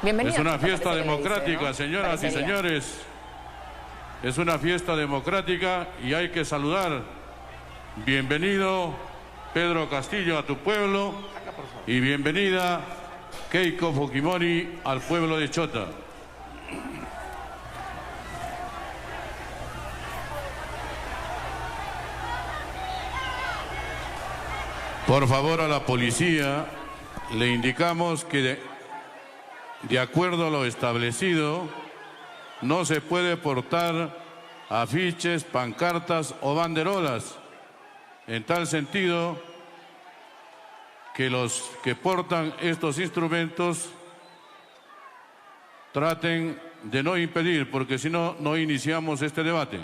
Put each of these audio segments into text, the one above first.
Bienvenido. Es una fiesta democrática, dice, ¿no? señoras y señores. Es una fiesta democrática y hay que saludar. Bienvenido, Pedro Castillo, a tu pueblo. Y bienvenida, Keiko Fujimori, al pueblo de Chota. Por favor, a la policía le indicamos que de acuerdo a lo establecido, no se puede portar afiches, pancartas o banderolas. En tal sentido, que los que portan estos instrumentos traten de no impedir, porque si no, no iniciamos este debate.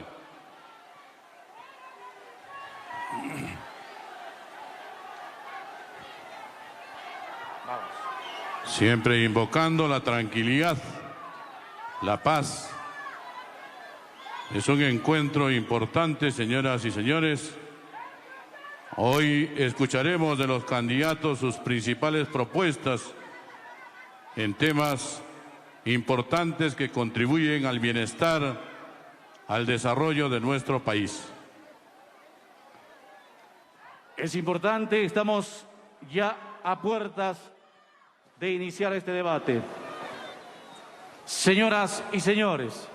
Siempre invocando la tranquilidad, la paz. Es un encuentro importante, señoras y señores. Hoy escucharemos de los candidatos sus principales propuestas en temas importantes que contribuyen al bienestar, al desarrollo de nuestro país. Es importante, estamos ya a puertas de iniciar este debate. Señoras y señores,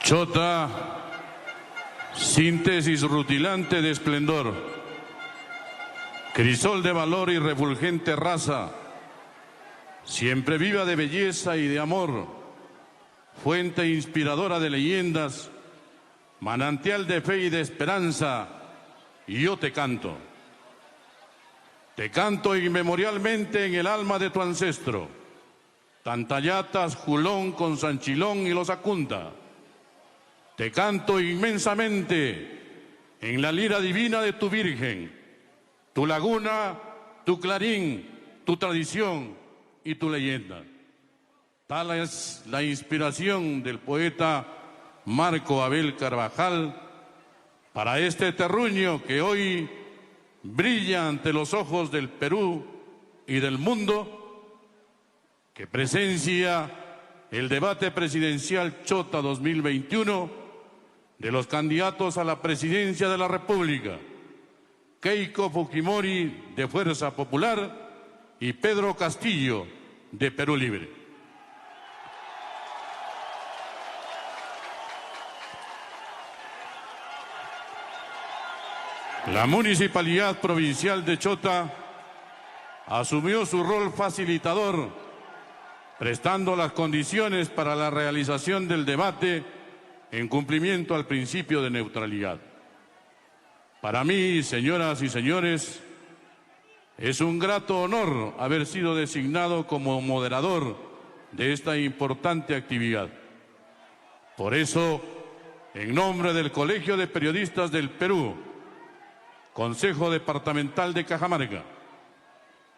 Chota, síntesis rutilante de esplendor, crisol de valor y refulgente raza, siempre viva de belleza y de amor, fuente inspiradora de leyendas, manantial de fe y de esperanza, y yo te canto. Te canto inmemorialmente en el alma de tu ancestro, Tantayatas, Julón, Consanchilón y los Acunta. Te canto inmensamente en la lira divina de tu Virgen, tu laguna, tu clarín, tu tradición y tu leyenda. Tal es la inspiración del poeta Marco Abel Carvajal para este terruño que hoy brilla ante los ojos del Perú y del mundo, que presencia el debate presidencial Chota 2021 de los candidatos a la presidencia de la República, Keiko Fujimori de Fuerza Popular y Pedro Castillo de Perú Libre. La Municipalidad Provincial de Chota asumió su rol facilitador, prestando las condiciones para la realización del debate en cumplimiento al principio de neutralidad. Para mí, señoras y señores, es un grato honor haber sido designado como moderador de esta importante actividad. Por eso, en nombre del Colegio de Periodistas del Perú, Consejo Departamental de Cajamarca,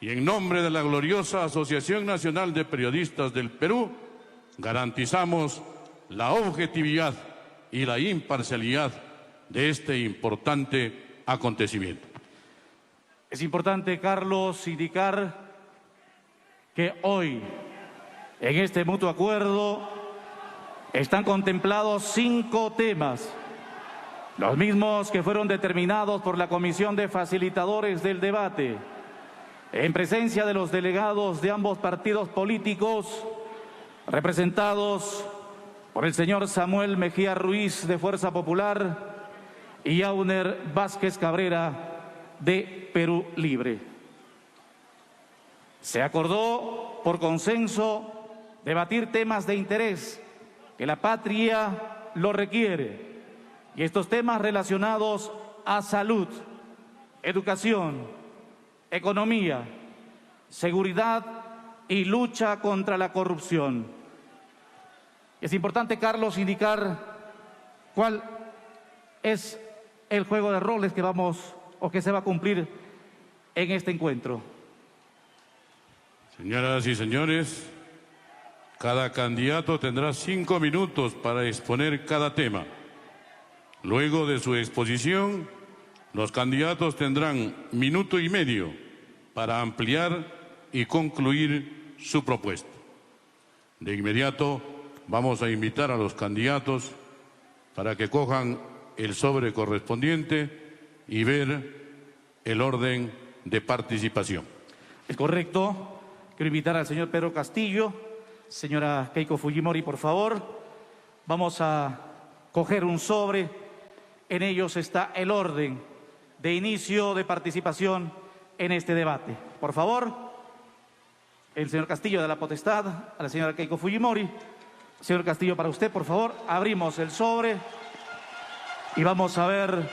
y en nombre de la gloriosa Asociación Nacional de Periodistas del Perú, garantizamos la objetividad y la imparcialidad de este importante acontecimiento. es importante, Carlos, indicar que hoy, en este mutuo acuerdo, están contemplados 5 temas, los mismos que fueron determinados por la Comisión de Facilitadores del Debate, en presencia de los delegados de ambos partidos políticos, representados por el señor Samuel Mejía Ruiz de Fuerza Popular y Auner Vázquez Cabrera de Perú Libre. Se acordó por consenso debatir temas de interés que la patria lo requiere, y estos temas relacionados a salud, educación, economía, seguridad y lucha contra la corrupción. Es importante, Carlos, indicar cuál es el juego de roles que vamos o que se va a cumplir en este encuentro. Señoras y señores, cada candidato tendrá 5 minutos para exponer cada tema. Luego de su exposición, los candidatos tendrán minuto y medio para ampliar y concluir su propuesta. De inmediato vamos a invitar a los candidatos para que cojan el sobre correspondiente y ver el orden de participación. Es correcto. Quiero invitar al señor Pedro Castillo, señora Keiko Fujimori, por favor. Vamos a coger un sobre. En ellos está el orden de inicio de participación en este debate. Por favor, el señor Castillo de la potestad, a la señora Keiko Fujimori. Señor Castillo, para usted, por favor, abrimos el sobre y vamos a ver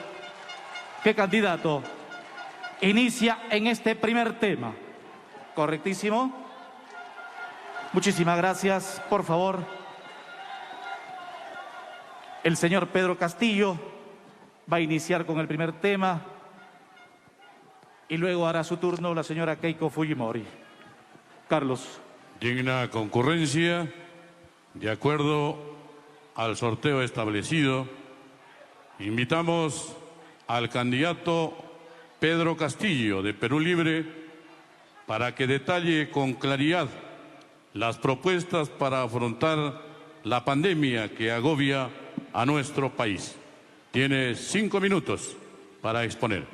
qué candidato inicia en este primer tema. Correctísimo. Muchísimas gracias. Por favor, el señor Pedro Castillo va a iniciar con el primer tema y luego hará su turno la señora Keiko Fujimori. Carlos. Digna concurrencia, de acuerdo al sorteo establecido, invitamos al candidato Pedro Castillo, de Perú Libre, para que detalle con claridad las propuestas para afrontar la pandemia que agobia a nuestro país. Tiene 5 minutos para exponer.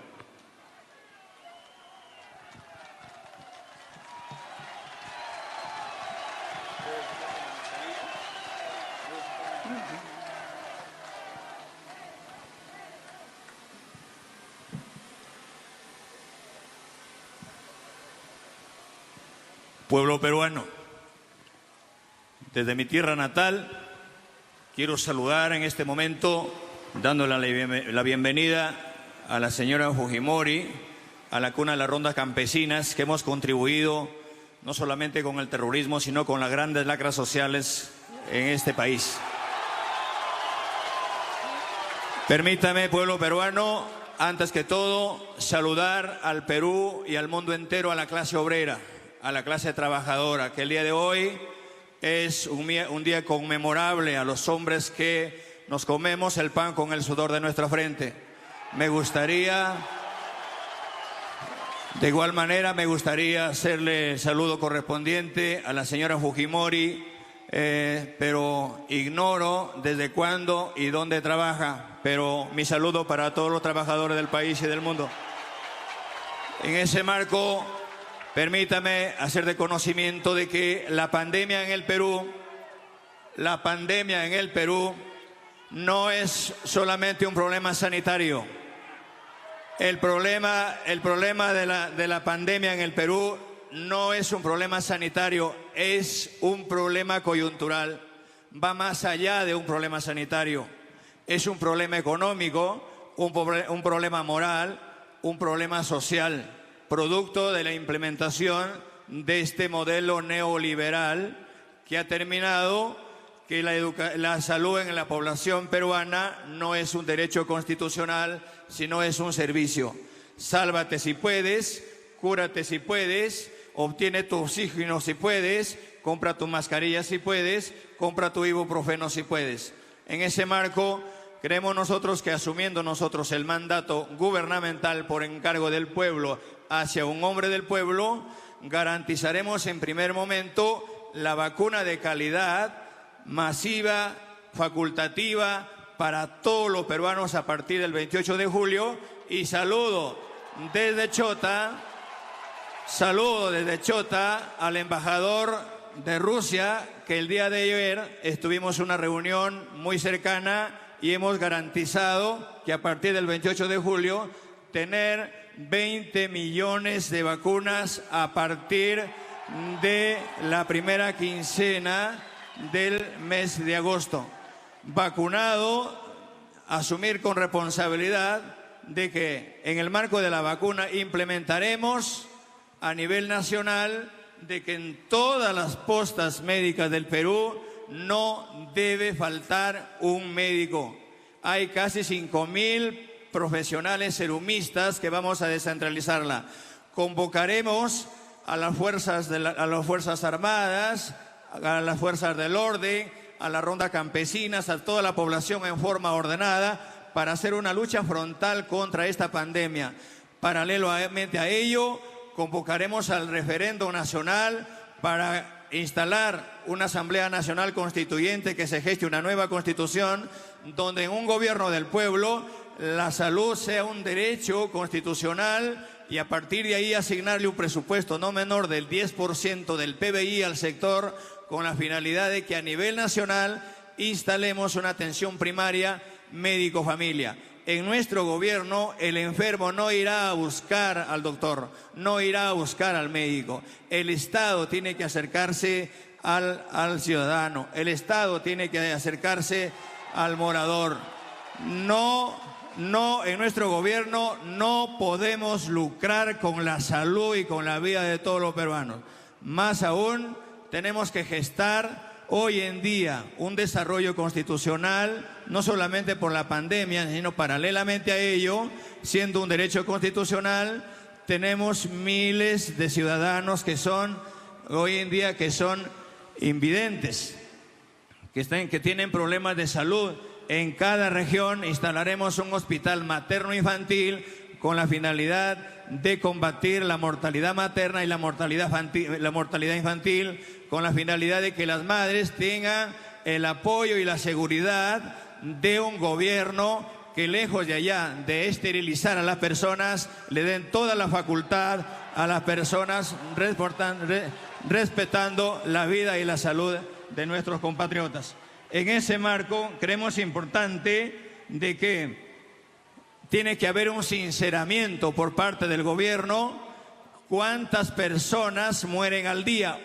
Pueblo peruano, desde mi tierra natal, quiero saludar en este momento, dándole la bienvenida a la señora Fujimori, a la cuna de las rondas campesinas, que hemos contribuido no solamente con el terrorismo, sino con las grandes lacras sociales en este país. Permítame, pueblo peruano, antes que todo, saludar al Perú y al mundo entero, a la clase obrera, a la clase trabajadora, que el día de hoy es un día conmemorable, a los hombres que nos comemos el pan con el sudor de nuestra frente. Me gustaría, de igual manera, hacerle el saludo correspondiente a la señora Fujimori, pero ignoro desde cuándo y dónde trabaja, pero mi saludo para todos los trabajadores del país y del mundo. En ese marco, permítame hacer de conocimiento de que la pandemia en el Perú no es solamente un problema sanitario. El problema de la pandemia en el Perú no es un problema sanitario, es un problema coyuntural. Va más allá de un problema sanitario. Es un problema económico, un problema moral, un problema social, producto de la implementación de este modelo neoliberal que ha terminado que la salud en la población peruana no es un derecho constitucional, sino es un servicio. Sálvate si puedes, cúrate si puedes, obtiene tu oxígeno si puedes, compra tu mascarilla si puedes, compra tu ibuprofeno si puedes. En ese marco, creemos nosotros que asumiendo nosotros el mandato gubernamental por encargo del pueblo hacia un hombre del pueblo, garantizaremos en primer momento la vacuna de calidad, masiva, facultativa, para todos los peruanos a partir del 28 de julio. Y saludo desde Chota al embajador de Rusia, que el día de ayer estuvimos en una reunión muy cercana y hemos garantizado que a partir del 28 de julio tener 20 millones de vacunas a partir de la primera quincena del mes de agosto. Vacunado, asumir con responsabilidad de que en el marco de la vacuna implementaremos a nivel nacional de que en todas las postas médicas del Perú no debe faltar un médico. Hay casi 5.000 profesionales serumistas que vamos a descentralizarla. Convocaremos a las Fuerzas Armadas, a las Fuerzas del Orden, a la ronda campesinas, a toda la población en forma ordenada para hacer una lucha frontal contra esta pandemia. Paralelamente a ello, convocaremos al referendo nacional para instalar una Asamblea Nacional Constituyente que se geste una nueva constitución donde en un gobierno del pueblo la salud sea un derecho constitucional y a partir de ahí asignarle un presupuesto no menor del 10% del PBI al sector con la finalidad de que a nivel nacional instalemos una atención primaria médico-familia. En nuestro gobierno el enfermo no irá a buscar al doctor, no irá a buscar al médico. El Estado tiene que acercarse al ciudadano, el Estado tiene que acercarse al morador. No, en nuestro gobierno no podemos lucrar con la salud y con la vida de todos los peruanos. Más aún, tenemos que gestar hoy en día un desarrollo constitucional, no solamente por la pandemia, sino paralelamente a ello, siendo un derecho constitucional, tenemos miles de ciudadanos que son, hoy en día, que son invidentes, que tienen problemas de salud. En cada región instalaremos un hospital materno-infantil con la finalidad de combatir la mortalidad materna y la mortalidad infantil, con la finalidad de que las madres tengan el apoyo y la seguridad de un gobierno que, lejos de allá de esterilizar a las personas, le den toda la facultad a las personas respetando la vida y la salud de nuestros compatriotas. En ese marco creemos importante de que tiene que haber un sinceramiento por parte del gobierno. ¿Cuántas personas mueren al día?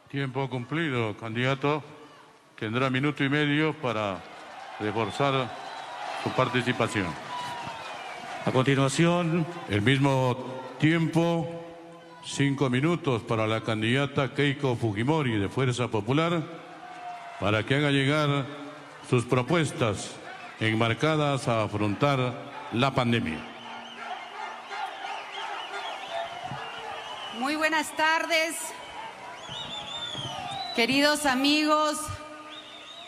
Tiempo cumplido, candidato. Tendrá minuto y medio para reforzar su participación. A continuación, El mismo tiempo, 5 minutos para la candidata Keiko Fujimori de Fuerza Popular para que haga llegar sus propuestas enmarcadas a afrontar la pandemia. Muy buenas tardes, queridos amigos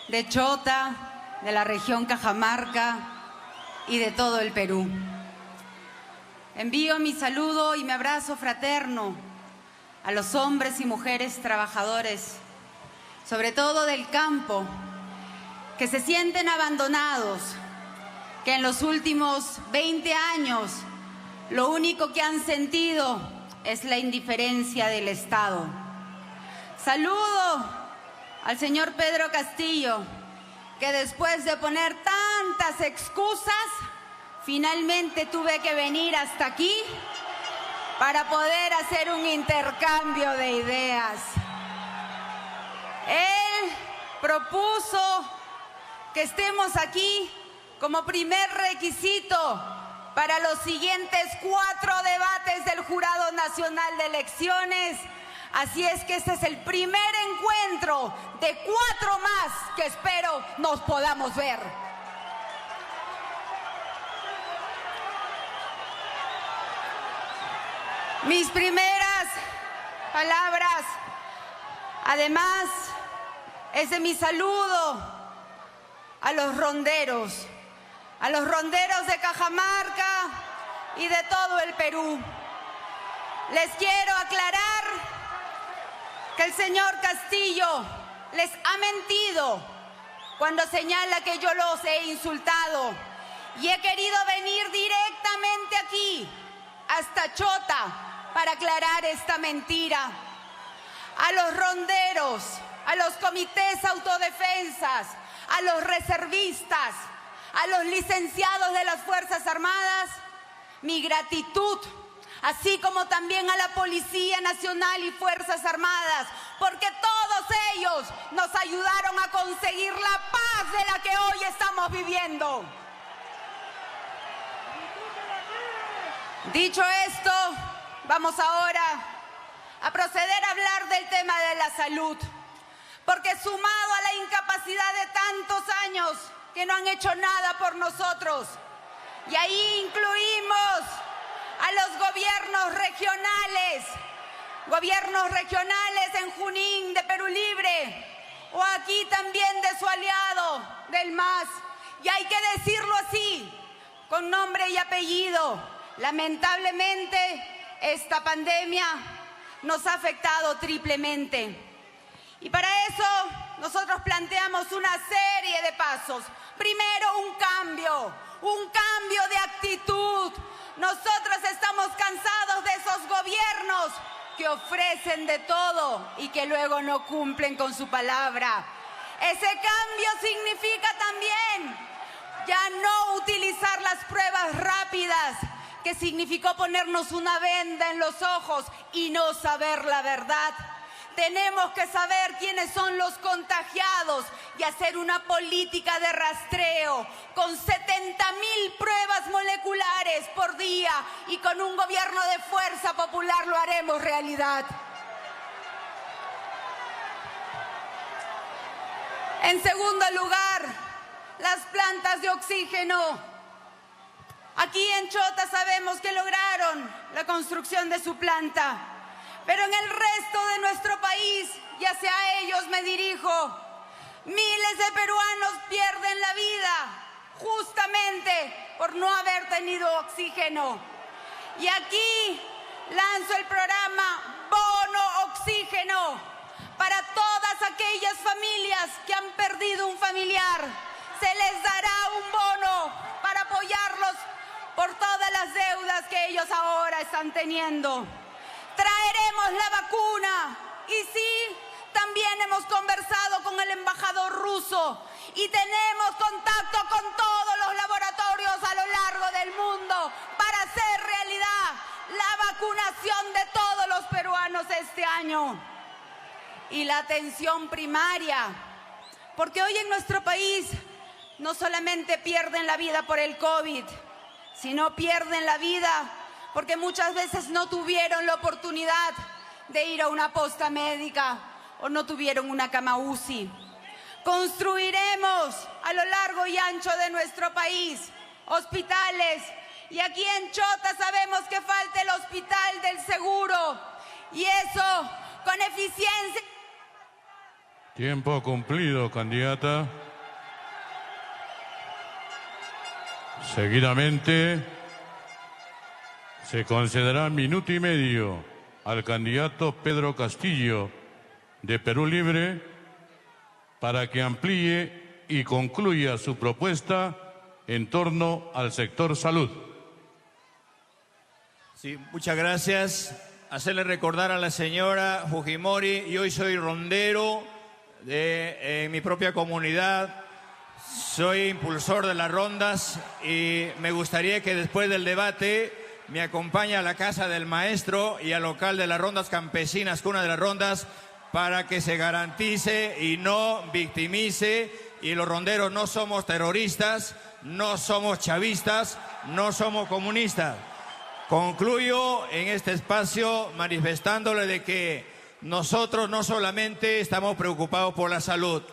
de Chota, de la región Cajamarca y de todo el Perú. Envío mi saludo y mi abrazo fraterno a los hombres y mujeres trabajadores, sobre todo del campo, que se sienten abandonados, que en los últimos 20 años lo único que han sentido es la indiferencia del Estado. Saludo al señor Pedro Castillo, que después de poner tantas excusas, finalmente tuve que venir hasta aquí para poder hacer un intercambio de ideas. Él propuso que estemos aquí como primer requisito para los siguientes 4 debates del Jurado Nacional de Elecciones. Así es que este es el primer encuentro de 4 más que espero nos podamos ver. Mis primeras palabras, además, es de mi saludo a los ronderos de Cajamarca y de todo el Perú. Les quiero aclarar que el señor Castillo les ha mentido cuando señala que yo los he insultado, y he querido venir directamente aquí, hasta Chota, para aclarar esta mentira. A los ronderos, a los comités autodefensas, a los reservistas, a los licenciados de las Fuerzas Armadas, mi gratitud, así como también a la Policía Nacional y Fuerzas Armadas, porque todos ellos nos ayudaron a conseguir la paz de la que hoy estamos viviendo. Dicho esto, vamos ahora a proceder a hablar del tema de la salud, porque sumado a la incapacidad de tantos años que no han hecho nada por nosotros, y ahí incluimos a los gobiernos regionales en Junín de Perú Libre, o aquí también de su aliado, del MAS, y hay que decirlo así, con nombre y apellido. Lamentablemente, esta pandemia nos ha afectado triplemente. Y para eso nosotros planteamos una serie de pasos. Primero, un cambio de actitud. Nosotros estamos cansados de esos gobiernos que ofrecen de todo y que luego no cumplen con su palabra. Ese cambio significa también ya no utilizar las pruebas rápidas, que significó ponernos una venda en los ojos y no saber la verdad. Tenemos que saber quiénes son los contagiados y hacer una política de rastreo con 70.000 pruebas moleculares por día, y con un gobierno de fuerza popular lo haremos realidad. En segundo lugar, las plantas de oxígeno. Aquí en Chota sabemos que lograron la construcción de su planta, pero en el resto de nuestro país, y hacia ellos me dirijo, miles de peruanos pierden la vida justamente por no haber tenido oxígeno. Y aquí lanzo el programa Bono Oxígeno para todas aquellas familias que han perdido un familiar. Se les dará un bono para apoyarlos por todas las deudas que ellos ahora están teniendo. Traeremos la vacuna y sí, también hemos conversado con el embajador ruso y tenemos contacto con todos los laboratorios a lo largo del mundo para hacer realidad la vacunación de todos los peruanos este año. Y la atención primaria, porque hoy en nuestro país no solamente pierden la vida por el COVID, sino pierden la vida porque muchas veces no tuvieron la oportunidad de ir a una posta médica o no tuvieron una cama UCI. Construiremos a lo largo y ancho de nuestro país hospitales, y aquí en Chota sabemos que falta el hospital del seguro, y eso con eficiencia. Tiempo cumplido, candidata. Seguidamente se concederá minuto y medio al candidato Pedro Castillo de Perú Libre para que amplíe y concluya su propuesta en torno al sector salud. Sí, muchas gracias. Hacerle recordar a la señora Fujimori, yo hoy soy rondero de mi propia comunidad. Soy impulsor de las rondas y me gustaría que después del debate me acompañe a la Casa del Maestro y al local de las rondas campesinas, cuna de las rondas, para que se garantice y no victimice. Y los ronderos no somos terroristas, no somos chavistas, no somos comunistas. Concluyo en este espacio manifestándole de que nosotros no solamente estamos preocupados por la salud.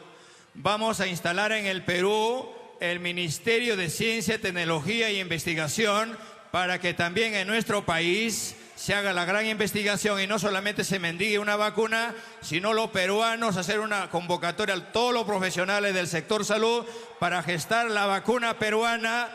Vamos a instalar en el Perú el Ministerio de Ciencia, Tecnología e Investigación para que también en nuestro país se haga la gran investigación y no solamente se mendigue una vacuna, sino los peruanos hacer una convocatoria a todos los profesionales del sector salud para gestar la vacuna peruana,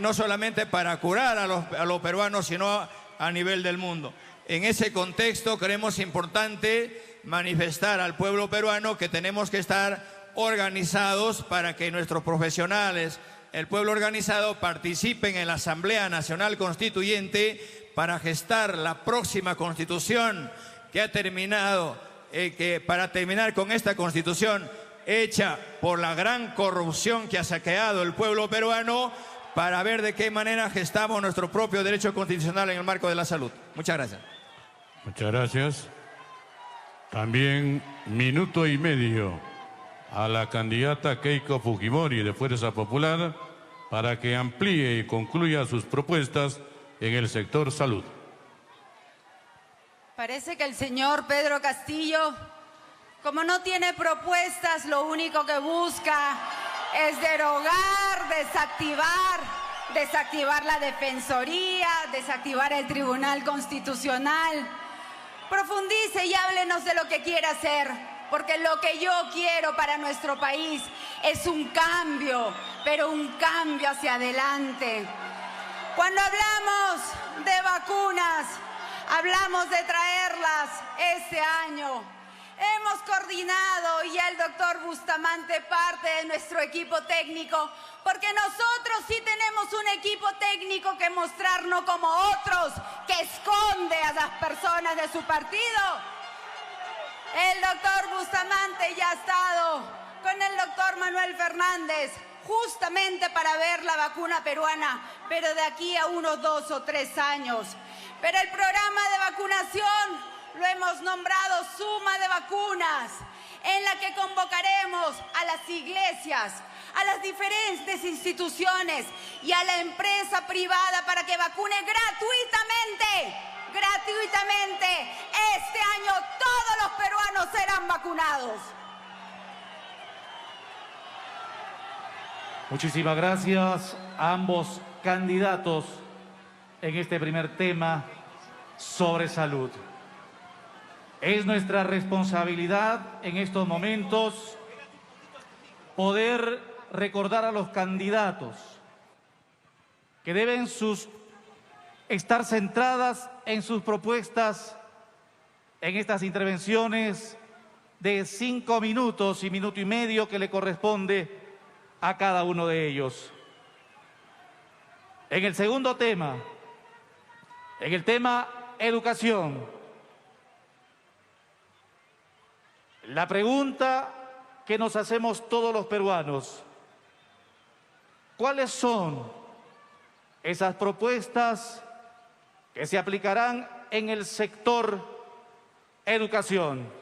no solamente para curar a los peruanos, sino a nivel del mundo. En ese contexto creemos importante manifestar al pueblo peruano que tenemos que estar organizados para que nuestros profesionales, el pueblo organizado, participen en la Asamblea Nacional Constituyente para gestar la próxima Constitución que ha terminado, para terminar con esta Constitución hecha por la gran corrupción que ha saqueado el pueblo peruano, para ver de qué manera gestamos nuestro propio derecho constitucional en el marco de la salud. Muchas gracias. Muchas gracias. También minuto y medio a la candidata Keiko Fujimori de Fuerza Popular para que amplíe y concluya sus propuestas en el sector salud. Parece que el señor Pedro Castillo, como no tiene propuestas, lo único que busca es derogar, desactivar la Defensoría, desactivar el Tribunal Constitucional. Profundice y háblenos de lo que quiere hacer, porque lo que yo quiero para nuestro país es un cambio, pero un cambio hacia adelante. Cuando hablamos de vacunas, hablamos de traerlas este año. Hemos coordinado y el doctor Bustamante parte de nuestro equipo técnico, porque nosotros sí tenemos un equipo técnico que mostrar, no como otros que esconde a las personas de su partido. El doctor Bustamante ya ha estado con el doctor Manuel Fernández justamente para ver la vacuna peruana, pero de aquí a unos 2 o 3 años. Pero el programa de vacunación lo hemos nombrado Suma de Vacunas, en la que convocaremos a las iglesias, a las diferentes instituciones y a la empresa privada para que vacune gratuitamente. Este año todos los peruanos serán vacunados. Muchísimas gracias a ambos candidatos en este primer tema sobre salud. Es nuestra responsabilidad en estos momentos poder recordar a los candidatos que deben estar centradas en sus propuestas en estas intervenciones de 5 minutos y minuto y medio que le corresponde a cada uno de ellos. En el segundo tema, en el tema educación, la pregunta que nos hacemos todos los peruanos: ¿cuáles son esas propuestas que se aplicarán en el sector educación?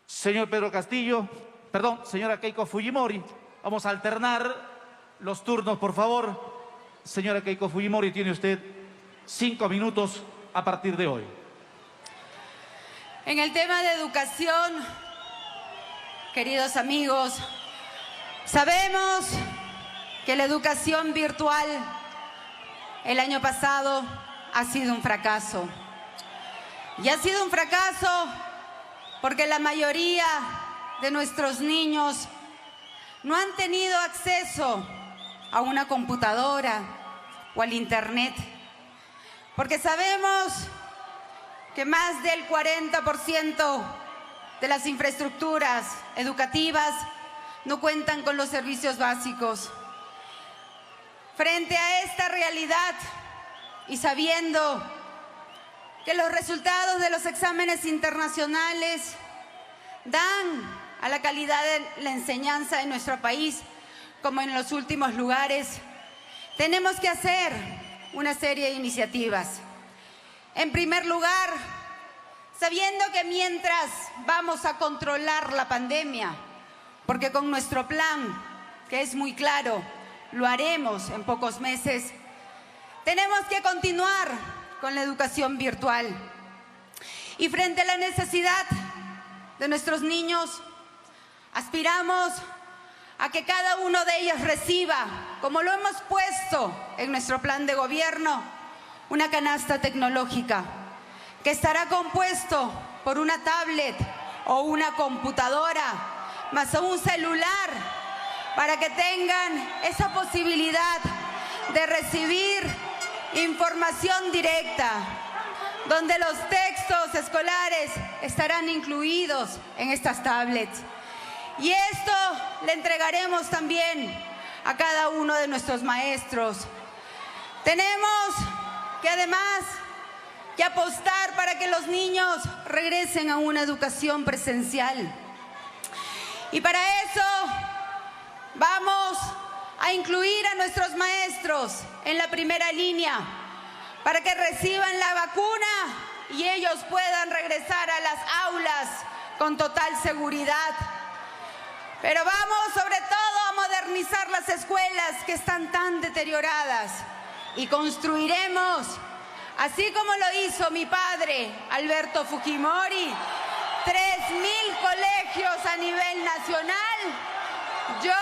Señor Pedro Castillo, perdón, señora Keiko Fujimori, vamos a alternar los turnos, por favor. Señora Keiko Fujimori, tiene usted 5 minutos a partir de hoy. En el tema de educación, queridos amigos, sabemos que la educación virtual el año pasado ha sido un fracaso. Y ha sido un fracaso porque la mayoría de nuestros niños no han tenido acceso a una computadora o al internet, porque sabemos que más del 40% de las infraestructuras educativas no cuentan con los servicios básicos. Frente a esta realidad y sabiendo que los resultados de los exámenes internacionales dan a la calidad de la enseñanza en nuestro país como en los últimos lugares, tenemos que hacer una serie de iniciativas. En primer lugar, sabiendo que mientras vamos a controlar la pandemia, porque con nuestro plan, que es muy claro, lo haremos en pocos meses, tenemos que continuar con la educación virtual. Y frente a la necesidad de nuestros niños, aspiramos a que cada uno de ellos reciba, como lo hemos puesto en nuestro plan de gobierno, una canasta tecnológica que estará compuesto por una tablet o una computadora, más un celular, para que tengan esa posibilidad de recibir información directa, donde los textos escolares estarán incluidos en estas tablets. Y esto le entregaremos también a cada uno de nuestros maestros. Tenemos que además que apostar para que los niños regresen a una educación presencial. Y para eso vamos a incluir a nuestros maestros en la primera línea para que reciban la vacuna y ellos puedan regresar a las aulas con total seguridad. Pero vamos sobre todo a modernizar las escuelas que están tan deterioradas y construiremos, así como lo hizo mi padre, Alberto Fujimori, 3.000 colegios a nivel nacional. Yo,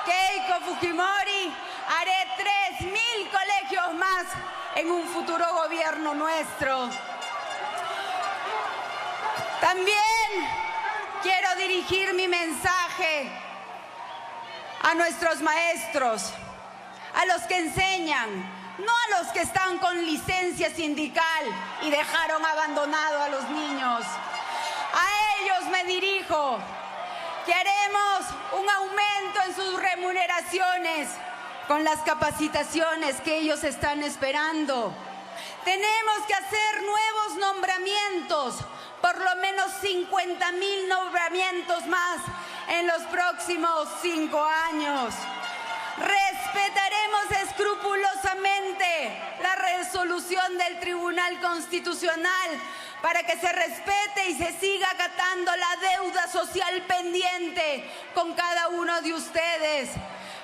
Keiko Fujimori, haré 3.000 colegios más en un futuro gobierno nuestro. También quiero dirigir mi mensaje a nuestros maestros, a los que enseñan, no a los que están con licencia sindical y dejaron abandonado a los niños. A ellos me dirijo, que haremos un aumento en sus remuneraciones con las capacitaciones que ellos están esperando. Tenemos que hacer nuevos nombramientos, por lo menos 50,000 nombramientos más en los próximos 5 años. Respetaremos escrupulosamente la resolución del Tribunal Constitucional para que se respete y se siga acatando la deuda social pendiente con cada uno de ustedes.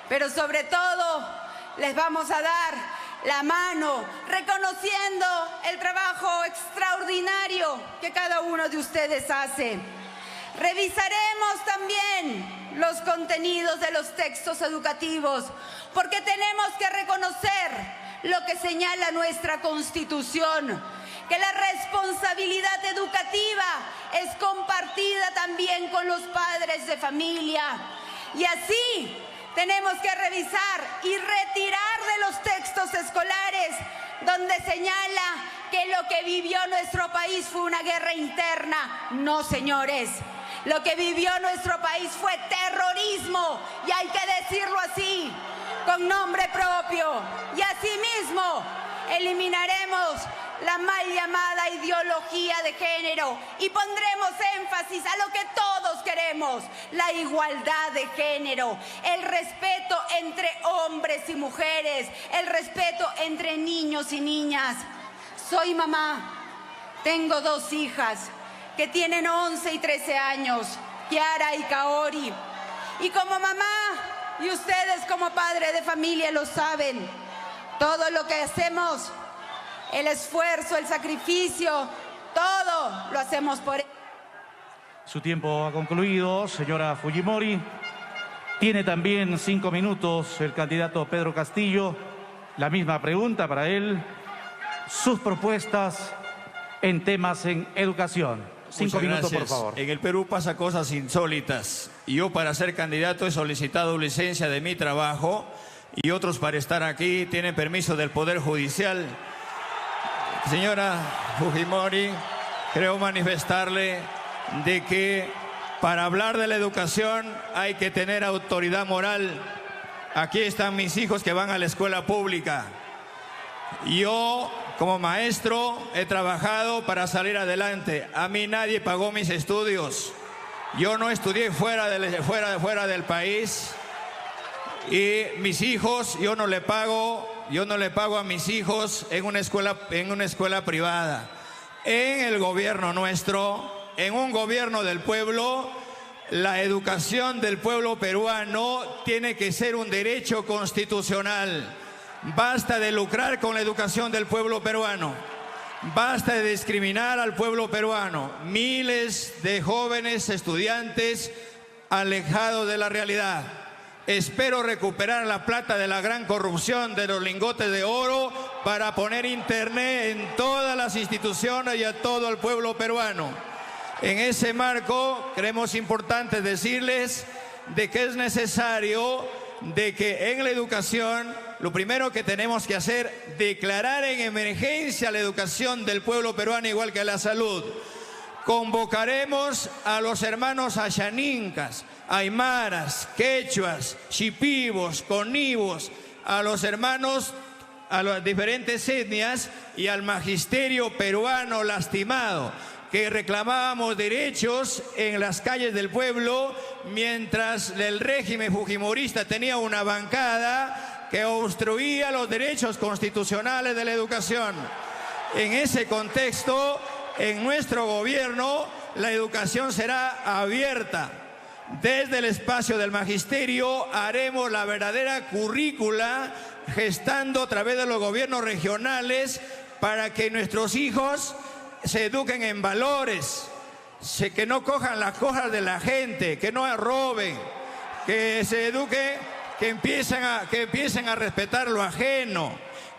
Pero sobre todo, les vamos a dar la mano, reconociendo el trabajo extraordinario que cada uno de ustedes hace. Revisaremos también los contenidos de los textos educativos, porque tenemos que reconocer lo que señala nuestra Constitución, que la responsabilidad educativa es compartida también con los padres de familia. Y así tenemos que revisar y retirar de los textos escolares donde señala que lo que vivió nuestro país fue una guerra interna. No, señores. Lo que vivió nuestro país fue terrorismo, y hay que decirlo así, con nombre propio. Y asimismo, eliminaremos la mal llamada ideología de género y pondremos énfasis a lo que todos queremos: la igualdad de género, el respeto entre hombres y mujeres, el respeto entre niños y niñas. Soy mamá, tengo 2 hijas que tienen 11 y 13 años, Kiara y Kaori. Y como mamá, y ustedes como padre de familia lo saben, todo lo que hacemos, el esfuerzo, el sacrificio, todo lo hacemos por ellos. Su tiempo ha concluido, señora Fujimori. Tiene también 5 minutos el candidato Pedro Castillo. La misma pregunta para él. Sus propuestas en temas en educación. 5 minutos, por favor. En el Perú pasa cosas insólitas. Yo, para ser candidato, he solicitado licencia de mi trabajo, y otros, para estar aquí, tienen permiso del Poder Judicial. Señora Fujimori, creo manifestarle de que para hablar de la educación hay que tener autoridad moral. Aquí están mis hijos que van a la escuela pública. Yo, como maestro, he trabajado para salir adelante. A mí nadie pagó mis estudios. Yo no estudié fuera del país. Y mis hijos, yo no le pago a mis hijos en una escuela privada. En el gobierno nuestro, en un gobierno del pueblo, la educación del pueblo peruano tiene que ser un derecho constitucional. Basta de lucrar con la educación del pueblo peruano. Basta de discriminar al pueblo peruano. Miles de jóvenes estudiantes alejados de la realidad. Espero recuperar la plata de la gran corrupción de los lingotes de oro para poner internet en todas las instituciones y a todo el pueblo peruano. En ese marco, creemos importante decirles de que es necesario de que en la educación, lo primero que tenemos que hacer, declarar en emergencia la educación del pueblo peruano, igual que la salud. Convocaremos a los hermanos ayanincas, aymaras, quechuas, shipibos, conibos, a los hermanos, a las diferentes etnias y al magisterio peruano lastimado, que reclamábamos derechos en las calles del pueblo, mientras el régimen fujimorista tenía una bancada que obstruía los derechos constitucionales de la educación. En ese contexto, en nuestro gobierno, la educación será abierta. Desde el espacio del magisterio haremos la verdadera currícula, gestando a través de los gobiernos regionales para que nuestros hijos se eduquen en valores, que no cojan las cosas de la gente, que no roben, que se eduque, que empiecen a respetar lo ajeno,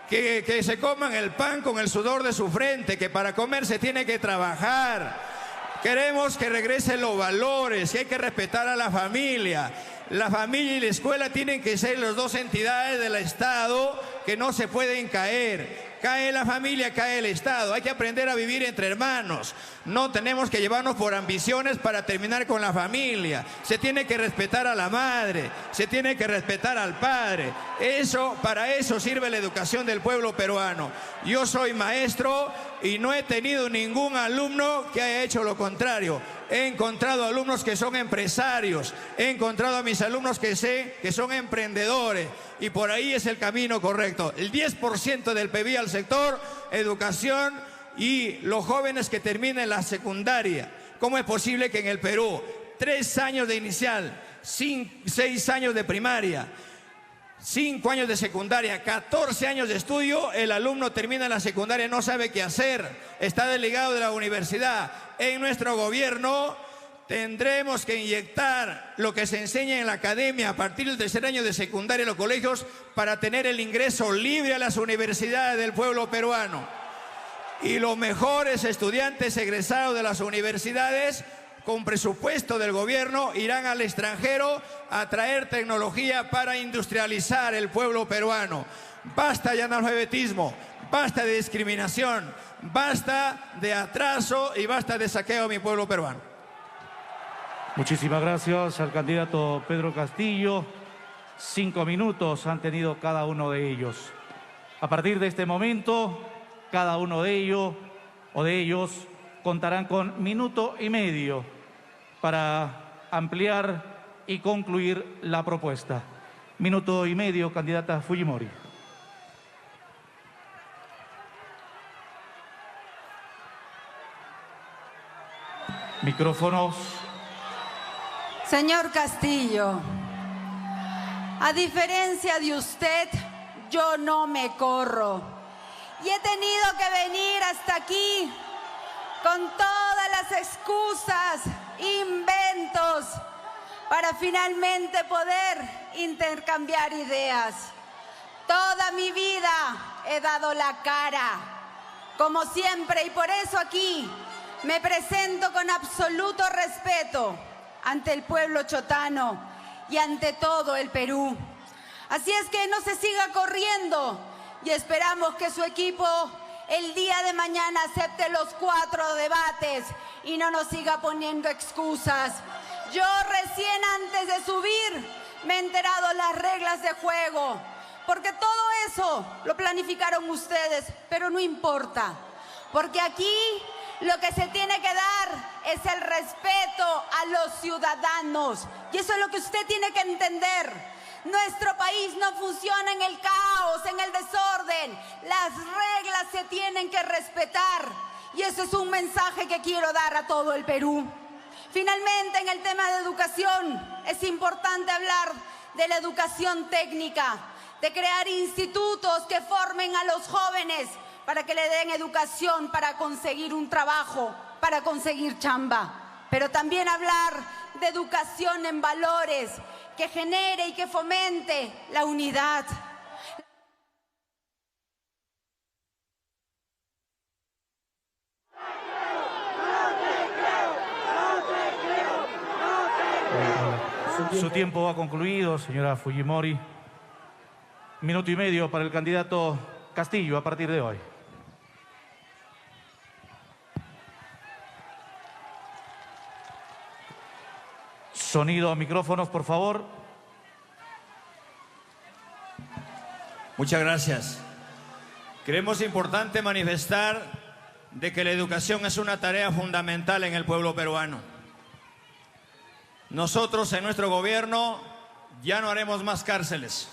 que se coman el pan con el sudor de su frente, que para comer se tiene que trabajar. Queremos que regresen los valores, que hay que respetar a la familia. La familia y la escuela tienen que ser las dos entidades del Estado que no se pueden caer. Cae la familia, cae el Estado. Hay que aprender a vivir entre hermanos. No tenemos que llevarnos por ambiciones para terminar con la familia. Se tiene que respetar a la madre, se tiene que respetar al padre. Para eso sirve la educación del pueblo peruano. Yo soy maestro y no he tenido ningún alumno que haya hecho lo contrario. He encontrado alumnos que son empresarios, he encontrado a mis alumnos que sé que son emprendedores, y por ahí es el camino correcto. El 10% del PBI al sector educación y los jóvenes que terminen la secundaria. ¿Cómo es posible que en el Perú 3 años de inicial, 6 años de primaria, 5 años de secundaria, 14 años de estudio, el alumno termina la secundaria y no sabe qué hacer, está desligado de la universidad? En nuestro gobierno tendremos que inyectar lo que se enseña en la academia a partir del 3er año de secundaria en los colegios para tener el ingreso libre a las universidades del pueblo peruano. Y los mejores estudiantes egresados de las universidades, con presupuesto del gobierno, irán al extranjero a traer tecnología para industrializar el pueblo peruano. Basta de analfabetismo, basta de discriminación, basta de atraso y basta de saqueo a mi pueblo peruano. Muchísimas gracias al candidato Pedro Castillo. 5 minutos han tenido cada uno de ellos. A partir de este momento, cada uno de ellos contarán con 1,5 minutos para ampliar y concluir la propuesta. 1,5 minutos, candidata Fujimori. Micrófonos. Señor Castillo, a diferencia de usted, yo no me corro. Y he tenido que venir hasta aquí con todas las excusas, inventos, para finalmente poder intercambiar ideas. Toda mi vida he dado la cara, como siempre, y por eso aquí me presento con absoluto respeto ante el pueblo chotano y ante todo el Perú. Así es que no se siga corriendo y esperamos que su equipo el día de mañana acepte los 4 debates y no nos siga poniendo excusas. Yo recién antes de subir me he enterado las reglas de juego, porque todo eso lo planificaron ustedes, pero no importa, porque aquí lo que se tiene que dar es el respeto a los ciudadanos. Y eso es lo que usted tiene que entender. Nuestro país no funciona en el caos, en el desorden. Las reglas se tienen que respetar. Y ese es un mensaje que quiero dar a todo el Perú. Finalmente, en el tema de educación, es importante hablar de la educación técnica, de crear institutos que formen a los jóvenes para que le den educación para conseguir un trabajo, para conseguir chamba. Pero también hablar de educación en valores, que genere y que fomente la unidad. Su tiempo ha concluido, señora Fujimori. 1,5 minutos para el candidato Castillo a partir de hoy. Sonido, micrófonos, por favor. Muchas gracias. Creemos importante manifestar de que la educación es una tarea fundamental en el pueblo peruano. Nosotros en nuestro gobierno ya no haremos más cárceles.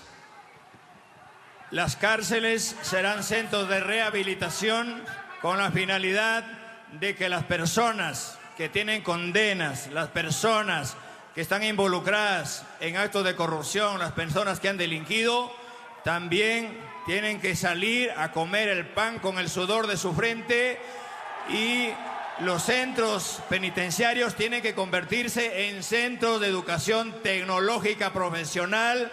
Las cárceles serán centros de rehabilitación con la finalidad de que las personas que tienen condenas, las personas que están involucradas en actos de corrupción, las personas que han delinquido, también tienen que salir a comer el pan con el sudor de su frente, y los centros penitenciarios tienen que convertirse en centros de educación tecnológica profesional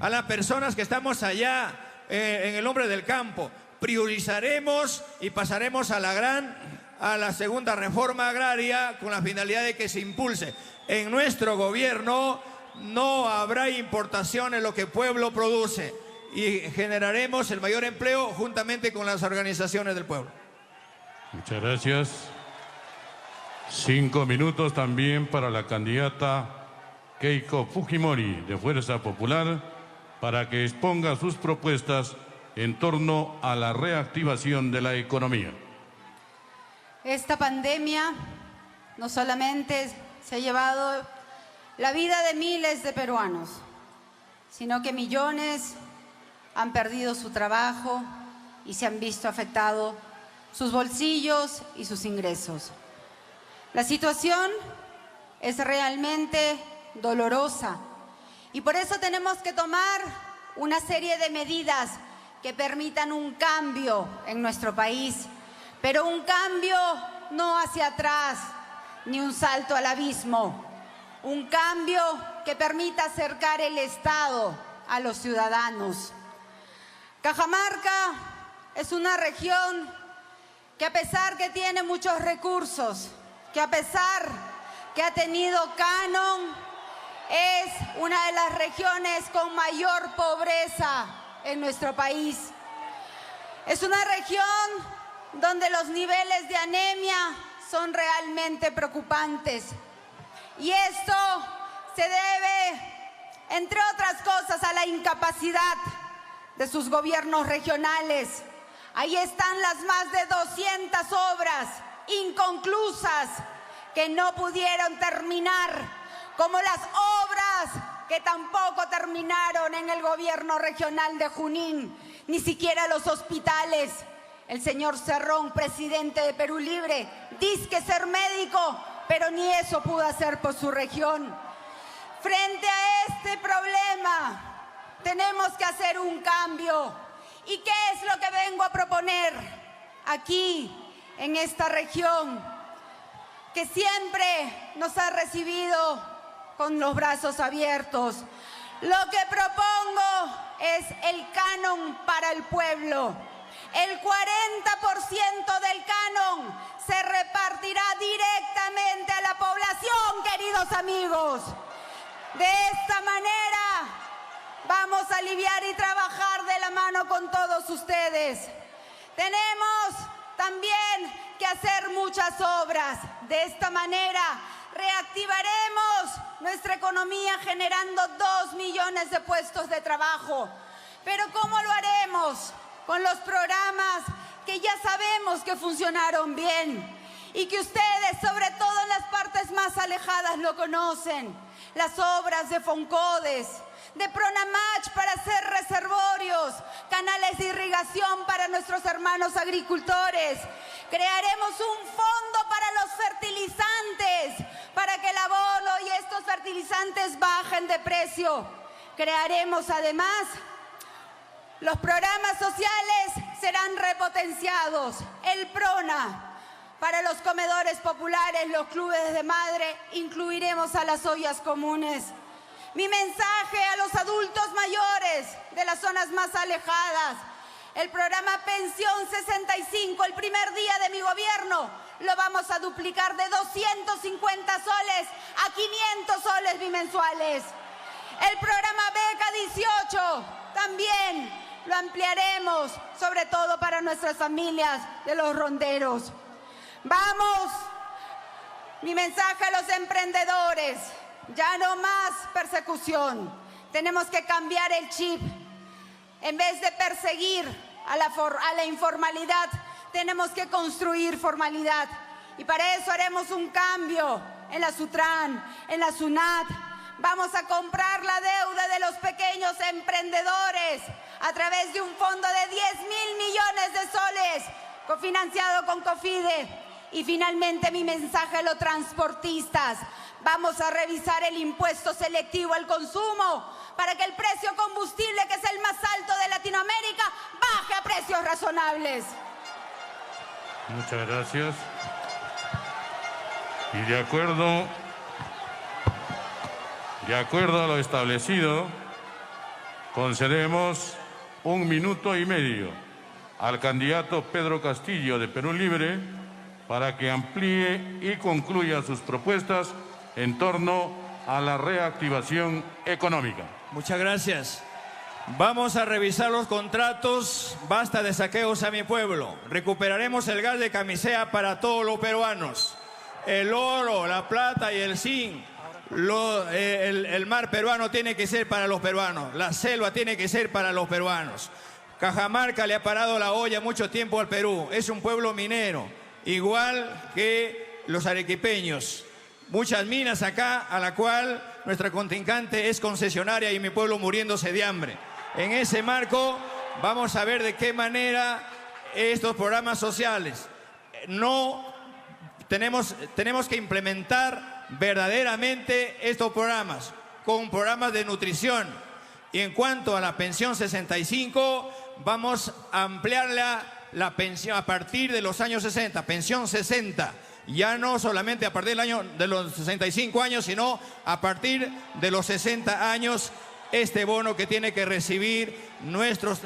a las personas que estamos allá en el hombre del campo. Priorizaremos y pasaremos a la segunda reforma agraria con la finalidad de que se impulse. En nuestro gobierno no habrá importación en lo que el pueblo produce y generaremos el mayor empleo juntamente con las organizaciones del pueblo. Muchas gracias. 5 minutos también para la candidata Keiko Fujimori de Fuerza Popular para que exponga sus propuestas en torno a la reactivación de la economía. Esta pandemia no solamente se ha llevado la vida de miles de peruanos, sino que millones han perdido su trabajo y se han visto afectados sus bolsillos y sus ingresos. La situación es realmente dolorosa y por eso tenemos que tomar una serie de medidas que permitan un cambio en nuestro país, pero un cambio no hacia atrás ni un salto al abismo, un cambio que permita acercar el Estado a los ciudadanos. Cajamarca es una región que a pesar que tiene muchos recursos, que a pesar que ha tenido canon, es una de las regiones con mayor pobreza en nuestro país. Es una región donde los niveles de anemia son realmente preocupantes. Y esto se debe, entre otras cosas, a la incapacidad de sus gobiernos regionales. Ahí están las más de 200 obras inconclusas que no pudieron terminar, como las obras que tampoco terminaron en el gobierno regional de Junín, ni siquiera los hospitales. El señor Cerrón, presidente de Perú Libre, dice ser médico, pero ni eso pudo hacer por su región. Frente a este problema, tenemos que hacer un cambio. ¿Y qué es lo que vengo a proponer aquí, en esta región, que siempre nos ha recibido con los brazos abiertos? Lo que propongo es el canon para el pueblo. El 40% del canon se repartirá directamente a la población, queridos amigos. De esta manera vamos a aliviar y trabajar de la mano con todos ustedes. Tenemos también que hacer muchas obras. De esta manera reactivaremos nuestra economía generando 2 millones de puestos de trabajo. Pero ¿cómo lo haremos? Con los programas que ya sabemos que funcionaron bien y que ustedes, sobre todo en las partes más alejadas, lo conocen. Las obras de Foncodes, de Pronamach para hacer reservorios, canales de irrigación para nuestros hermanos agricultores. Crearemos un fondo para los fertilizantes, para que el abono y estos fertilizantes bajen de precio. Crearemos además los programas sociales, serán repotenciados. El PRONA para los comedores populares, los clubes de madre, incluiremos a las ollas comunes. Mi mensaje a los adultos mayores de las zonas más alejadas: el programa Pensión 65, el primer día de mi gobierno, lo vamos a duplicar de 250 soles a 500 soles bimensuales. El programa Beca 18 también lo ampliaremos, sobre todo para nuestras familias de los ronderos. Vamos, mi mensaje a los emprendedores: ya no más persecución. Tenemos que cambiar el chip. En vez de perseguir a la informalidad, tenemos que construir formalidad. Y para eso haremos un cambio en la SUTRAN, en la SUNAT. Vamos a comprar la deuda de los pequeños emprendedores a través de un fondo de 10.000 millones de soles, cofinanciado con COFIDE. Y finalmente mi mensaje a los transportistas: vamos a revisar el impuesto selectivo al consumo para que el precio combustible, que es el más alto de Latinoamérica, baje a precios razonables. Muchas gracias. Y de acuerdo a lo establecido, concedemos 1 minuto y medio al candidato Pedro Castillo de Perú Libre para que amplíe y concluya sus propuestas en torno a la reactivación económica. Muchas gracias. Vamos a revisar los contratos. Basta de saqueos a mi pueblo. Recuperaremos el gas de camisea para todos los peruanos. El oro, la plata y el zinc. El mar peruano tiene que ser para los peruanos. La selva tiene que ser para los peruanos. Cajamarca le ha parado la olla mucho tiempo al Perú. Es un pueblo minero, igual que los arequipeños. Muchas minas acá, a la cual nuestra contrincante es concesionaria y mi pueblo muriéndose de hambre. En ese marco vamos a ver de qué manera estos programas sociales tenemos que implementar verdaderamente estos programas con programas de nutrición. Y en cuanto a la pensión 65, vamos a ampliar la pensión a partir de los años 60, pensión 60. Ya no solamente a partir del año de los 65 años, sino a partir de los 60 años, este bono que tiene que recibir nuestros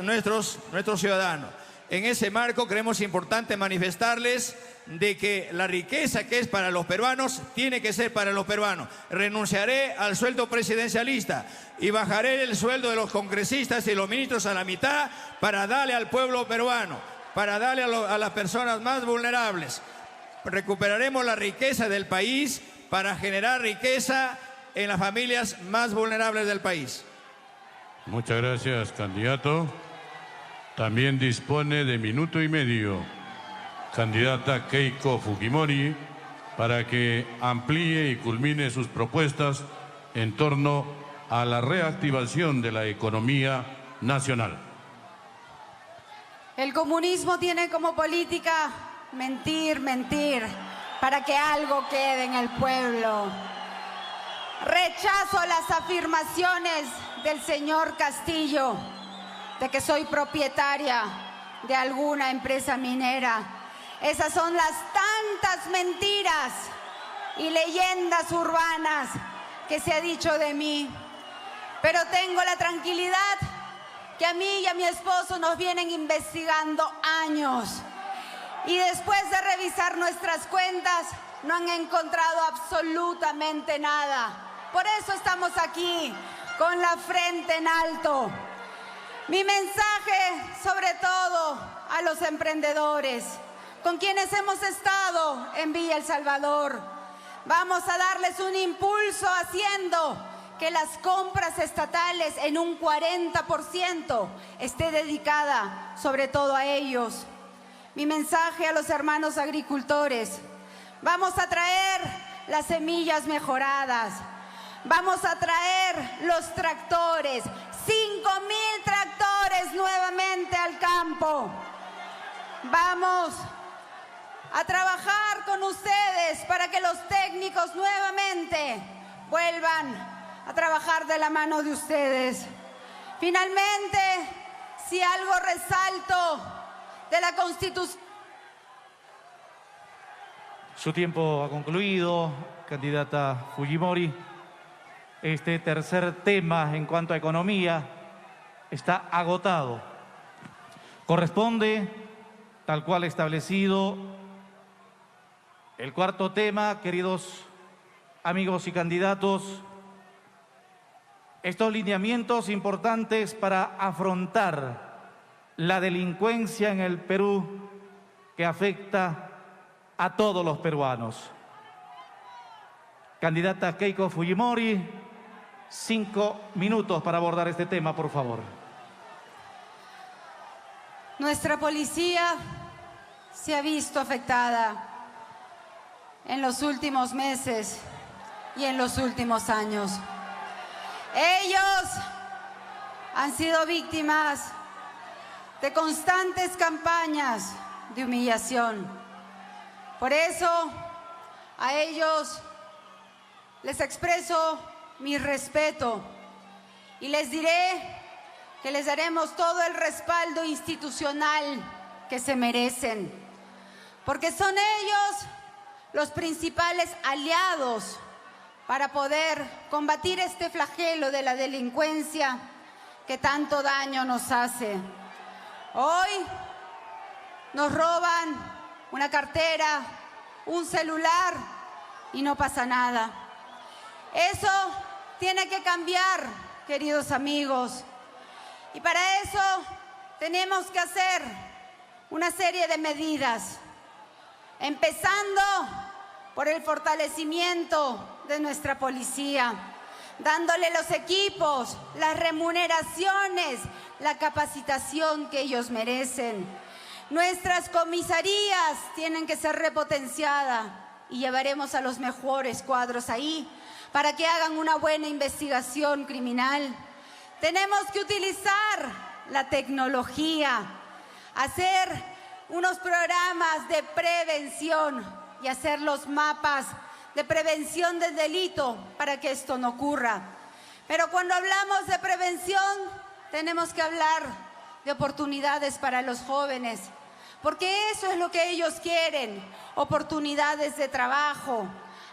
ciudadanos. En ese marco creemos importante manifestarles de que la riqueza que es para los peruanos tiene que ser para los peruanos. Renunciaré al sueldo presidencialista y bajaré el sueldo de los congresistas y los ministros a la mitad para darle al pueblo peruano, para darle a las personas más vulnerables. Recuperaremos la riqueza del país para generar riqueza en las familias más vulnerables del país. Muchas gracias, candidato. También dispone de 1 minuto y medio, candidata Keiko Fujimori, para que amplíe y culmine sus propuestas en torno a la reactivación de la economía nacional. El comunismo tiene como política mentir, mentir, para que algo quede en el pueblo. Rechazo las afirmaciones del señor Castillo de que soy propietaria de alguna empresa minera. Esas son las tantas mentiras y leyendas urbanas que se ha dicho de mí. Pero tengo la tranquilidad que a mí y a mi esposo nos vienen investigando años. Y después de revisar nuestras cuentas, no han encontrado absolutamente nada. Por eso estamos aquí, con la frente en alto. Mi mensaje, sobre todo, a los emprendedores, con quienes hemos estado en Villa El Salvador. Vamos a darles un impulso haciendo que las compras estatales en un 40% esté dedicada sobre todo a ellos. Mi mensaje a los hermanos agricultores: vamos a traer las semillas mejoradas, vamos a traer los tractores, 5,000 tractores nuevamente al campo. Vamos a trabajar con ustedes para que los técnicos nuevamente vuelvan a trabajar de la mano de ustedes. Finalmente, si algo resalto de la Constitución. Su tiempo ha concluido, candidata Fujimori. Este tercer tema en cuanto a economía está agotado. Corresponde, tal cual establecido, el cuarto tema, queridos amigos y candidatos. Estos lineamientos importantes para afrontar la delincuencia en el Perú que afecta a todos los peruanos. Candidata Keiko Fujimori, 5 minutos para abordar este tema, por favor. Nuestra policía se ha visto afectada en los últimos meses y en los últimos años. Ellos han sido víctimas de constantes campañas de humillación. Por eso, a ellos les expreso mi respeto y les diré que les daremos todo el respaldo institucional que se merecen, porque son ellos los principales aliados para poder combatir este flagelo de la delincuencia que tanto daño nos hace. Hoy nos roban una cartera, un celular y no pasa nada. Eso tiene que cambiar, queridos amigos. Y para eso tenemos que hacer una serie de medidas, empezando por el fortalecimiento de nuestra policía, dándole los equipos, las remuneraciones, la capacitación que ellos merecen. Nuestras comisarías tienen que ser repotenciadas y llevaremos a los mejores cuadros ahí para que hagan una buena investigación criminal. Tenemos que utilizar la tecnología, hacer unos programas de prevención y hacer los mapas de prevención del delito para que esto no ocurra. Pero cuando hablamos de prevención, tenemos que hablar de oportunidades para los jóvenes, porque eso es lo que ellos quieren, oportunidades de trabajo.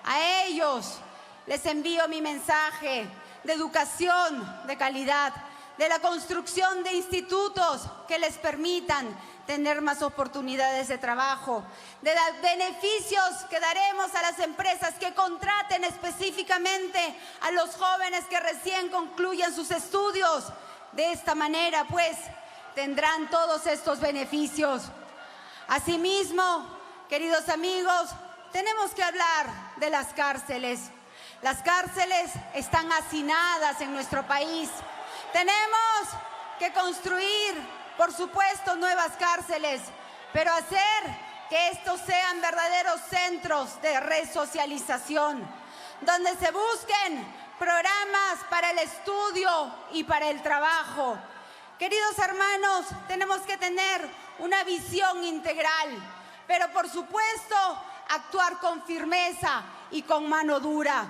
A ellos les envío mi mensaje de educación de calidad, de la construcción de institutos que les permitan tener más oportunidades de trabajo, de los beneficios que daremos a las empresas que contraten específicamente a los jóvenes que recién concluyan sus estudios. De esta manera, pues, tendrán todos estos beneficios. Asimismo, queridos amigos, tenemos que hablar de las cárceles. Las cárceles están hacinadas en nuestro país. Tenemos que construir, por supuesto, nuevas cárceles, pero hacer que estos sean verdaderos centros de resocialización, donde se busquen programas para el estudio y para el trabajo. Queridos hermanos, tenemos que tener una visión integral, pero por supuesto actuar con firmeza y con mano dura.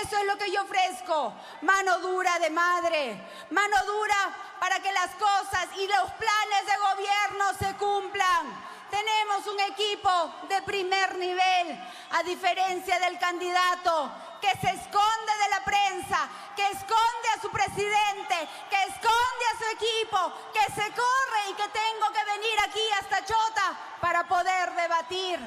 Eso es lo que yo ofrezco, mano dura de madre, mano dura para que las cosas y los planes de gobierno se cumplan. Tenemos un equipo de primer nivel, a diferencia del candidato que se esconde de la prensa, que esconde a su presidente, que esconde a su equipo, que se corre y que tengo que venir aquí hasta Chota para poder debatir.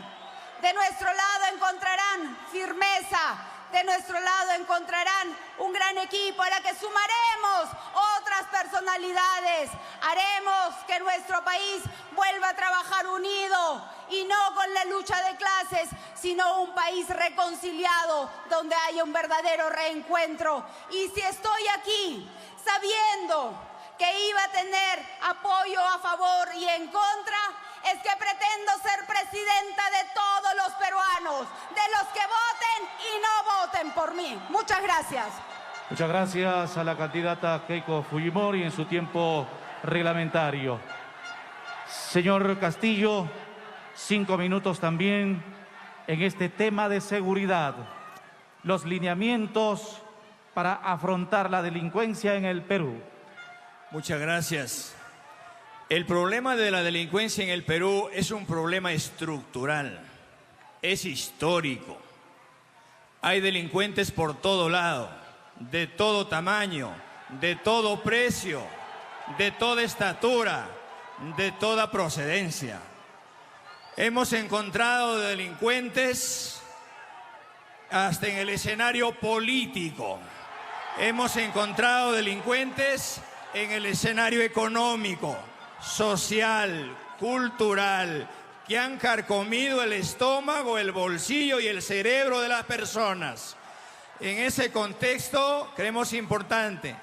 De nuestro lado encontrarán firmeza, de nuestro lado encontrarán un gran equipo a la que sumaremos otras personalidades. Haremos que nuestro país vuelva a trabajar unido y no con la lucha de clases, sino un país reconciliado donde haya un verdadero reencuentro. Y si estoy aquí sabiendo que iba a tener apoyo a favor y en contra, es que pretendo ser presidenta de todos los peruanos, de los que voten y no voten por mí. Muchas gracias. Muchas gracias a la candidata Keiko Fujimori en su tiempo reglamentario. Señor Castillo, 5 minutos también en este tema de seguridad. Los lineamientos para afrontar la delincuencia en el Perú. Muchas gracias. El problema de la delincuencia en el Perú es un problema estructural, es histórico. Hay delincuentes por todo lado, de todo tamaño, de todo precio, de toda estatura, de toda procedencia. Hemos encontrado delincuentes hasta en el escenario político. Hemos encontrado delincuentes en el escenario económico, social, cultural, que han carcomido el estómago, el bolsillo y el cerebro de las personas. En ese contexto, creemos importante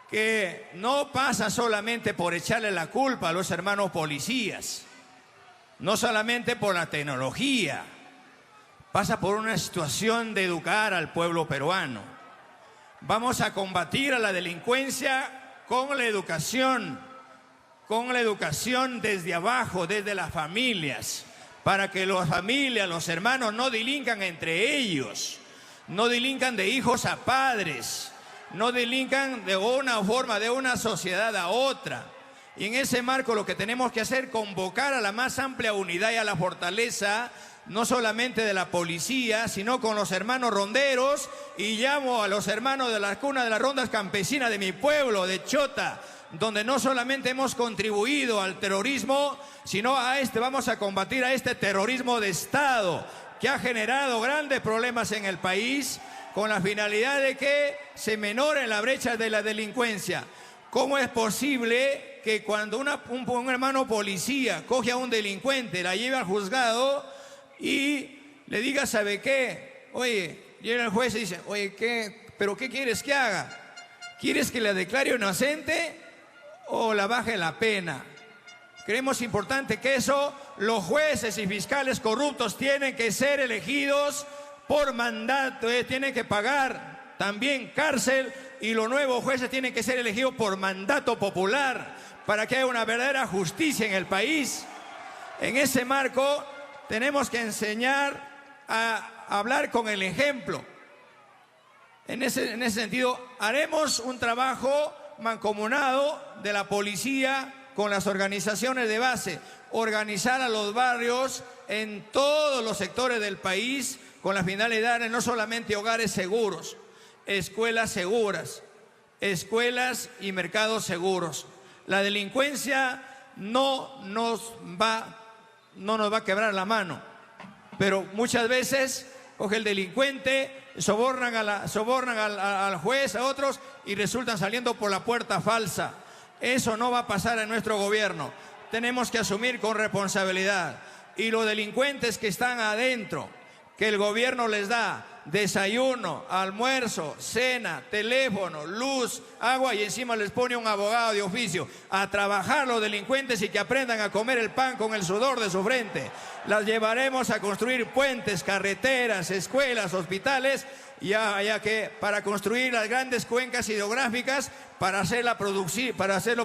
que no pasa solamente por echarle la culpa a los hermanos policías, no solamente por la tecnología, pasa por una situación de educar al pueblo peruano. Vamos a combatir a la delincuencia con la educación desde abajo, desde las familias, para que las familias, los hermanos no delincan entre ellos, no delincan de hijos a padres, no delincan de una forma, de una sociedad a otra. Y en ese marco lo que tenemos que hacer es convocar a la más amplia unidad y a la fortaleza, no solamente de la policía, sino con los hermanos ronderos, y llamo a los hermanos de la cuna de las rondas campesinas de mi pueblo, de Chota, donde no solamente hemos contribuido al terrorismo, sino vamos a combatir a este terrorismo de Estado que ha generado grandes problemas en el país con la finalidad de que se menore la brecha de la delincuencia. ¿Cómo es posible que cuando un hermano policía coge a un delincuente, la lleve al juzgado y le diga, ¿sabe qué? Oye, llega el juez y dice, oye, ¿pero qué quieres que haga? ¿Quieres que la declare inocente o la baje la pena? Creemos importante que los jueces y fiscales corruptos tienen que ser elegidos por mandato, tienen que pagar también cárcel, y los nuevos jueces tienen que ser elegidos por mandato popular para que haya una verdadera justicia en el país. En ese marco tenemos que enseñar a hablar con el ejemplo. En ese sentido, haremos un trabajo mancomunado de la policía con las organizaciones de base, organizar a los barrios en todos los sectores del país con la finalidad de no solamente hogares seguros, escuelas seguras, escuelas y mercados seguros. La delincuencia no nos va a quebrar la mano, pero muchas veces coge el delincuente, sobornan al juez, a otros, y resultan saliendo por la puerta falsa. Eso no va a pasar en nuestro gobierno. Tenemos que asumir con responsabilidad. Y los delincuentes que están adentro, que el gobierno les da desayuno, almuerzo, cena, teléfono, luz, agua, y encima les pone un abogado de oficio a trabajar los delincuentes y que aprendan a comer el pan con el sudor de su frente. Las llevaremos a construir puentes, carreteras, escuelas, hospitales, ya que para construir las grandes cuencas hidrográficas, para hacerlo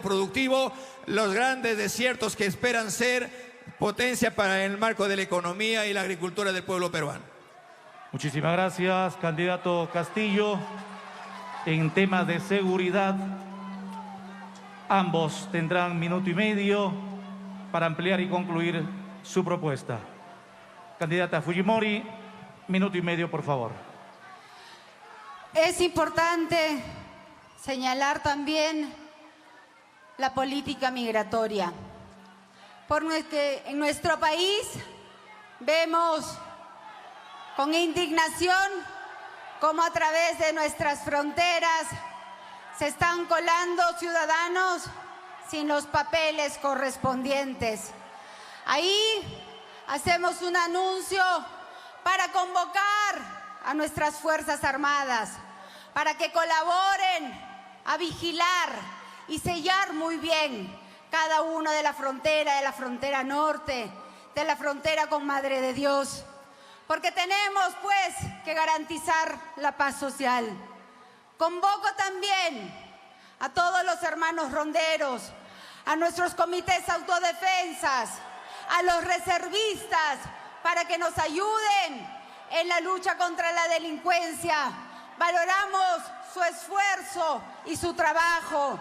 productivo, los grandes desiertos que esperan ser potencia para el marco de la economía y la agricultura del pueblo peruano. Muchísimas gracias, candidato Castillo. En temas de seguridad, ambos tendrán 1,5 minutos para ampliar y concluir su propuesta. Candidata Fujimori, 1,5 minutos, por favor. Es importante señalar también la política migratoria. Porque en nuestro país vemos con indignación cómo a través de nuestras fronteras se están colando ciudadanos sin los papeles correspondientes. Ahí hacemos un anuncio para convocar a nuestras Fuerzas Armadas, para que colaboren a vigilar y sellar muy bien cada una de la frontera norte, de la frontera con Madre de Dios. Porque tenemos, pues, que garantizar la paz social. Convoco también a todos los hermanos ronderos, a nuestros comités autodefensas, a los reservistas, para que nos ayuden en la lucha contra la delincuencia. Valoramos su esfuerzo y su trabajo.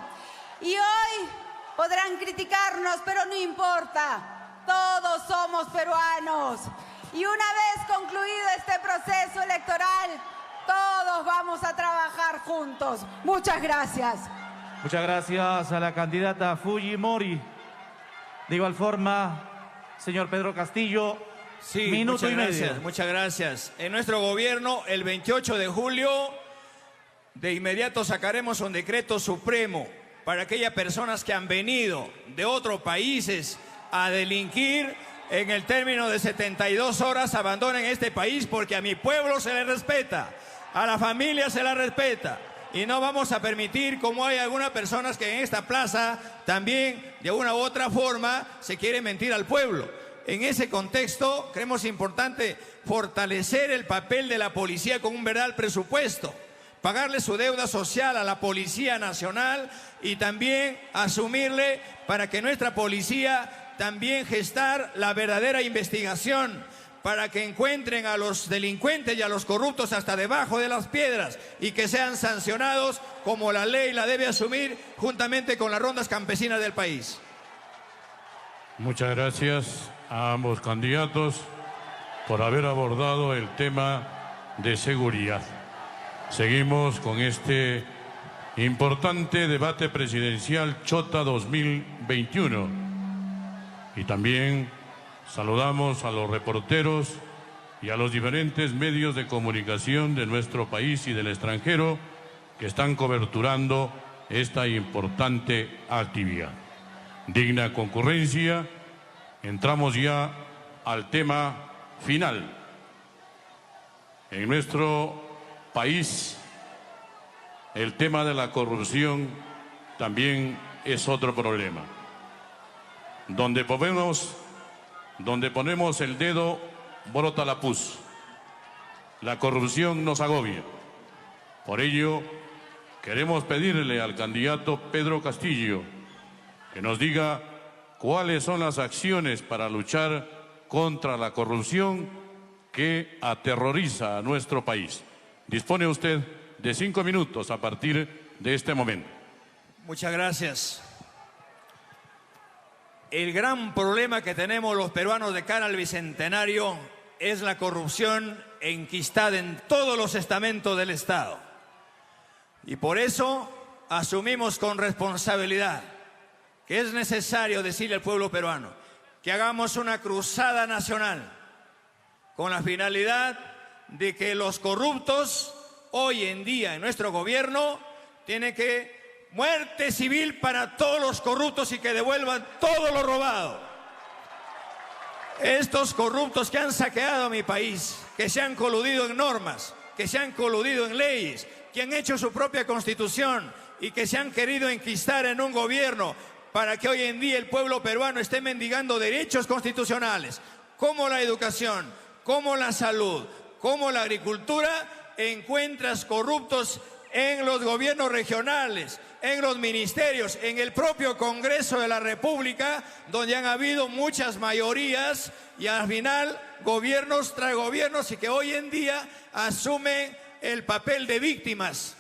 Y hoy podrán criticarnos, pero no importa. Todos somos peruanos. Y una vez concluido este proceso electoral, todos vamos a trabajar juntos. Muchas gracias. Muchas gracias a la candidata Fujimori. De igual forma, señor Pedro Castillo, sí, 1,5 minutos. Muchas gracias. En nuestro gobierno, el 28 de julio, de inmediato sacaremos un decreto supremo para aquellas personas que han venido de otros países a delinquir. En el término de 72 horas abandonen este país, porque a mi pueblo se le respeta, a la familia se la respeta, y no vamos a permitir, como hay algunas personas que en esta plaza también de una u otra forma se quiere mentir al pueblo. En ese contexto creemos importante fortalecer el papel de la policía con un verdadero presupuesto, pagarle su deuda social a la Policía Nacional y también asumirle para que nuestra policía también gestar la verdadera investigación, para que encuentren a los delincuentes y a los corruptos hasta debajo de las piedras y que sean sancionados como la ley la debe asumir, juntamente con las rondas campesinas del país. Muchas gracias a ambos candidatos por haber abordado el tema de seguridad. Seguimos con este Importante debate presidencial Chota 2021. Y también saludamos a los reporteros y a los diferentes medios de comunicación de nuestro país y del extranjero que están coberturando esta importante actividad. Digna concurrencia, entramos ya al tema final. En nuestro país, el tema de la corrupción también es otro problema. Donde ponemos el dedo, brota la pus. La corrupción nos agobia. Por ello, queremos pedirle al candidato Pedro Castillo que nos diga cuáles son las acciones para luchar contra la corrupción que aterroriza a nuestro país. Dispone usted de 5 minutos a partir de este momento. Muchas gracias. El gran problema que tenemos los peruanos de cara al Bicentenario es la corrupción enquistada en todos los estamentos del Estado. Y por eso asumimos con responsabilidad que es necesario decirle al pueblo peruano que hagamos una cruzada nacional con la finalidad de que los corruptos hoy en día en nuestro gobierno tienen que muerte civil para todos los corruptos y que devuelvan todo lo robado. Estos corruptos que han saqueado a mi país, que se han coludido en normas, que se han coludido en leyes, que han hecho su propia constitución y que se han querido enquistar en un gobierno para que hoy en día el pueblo peruano esté mendigando derechos constitucionales, como la educación, como la salud, como la agricultura, encuentras corruptos en los gobiernos regionales, en los ministerios, en el propio Congreso de la República, donde han habido muchas mayorías y al final gobiernos tras gobiernos y que hoy en día asumen el papel de víctimas.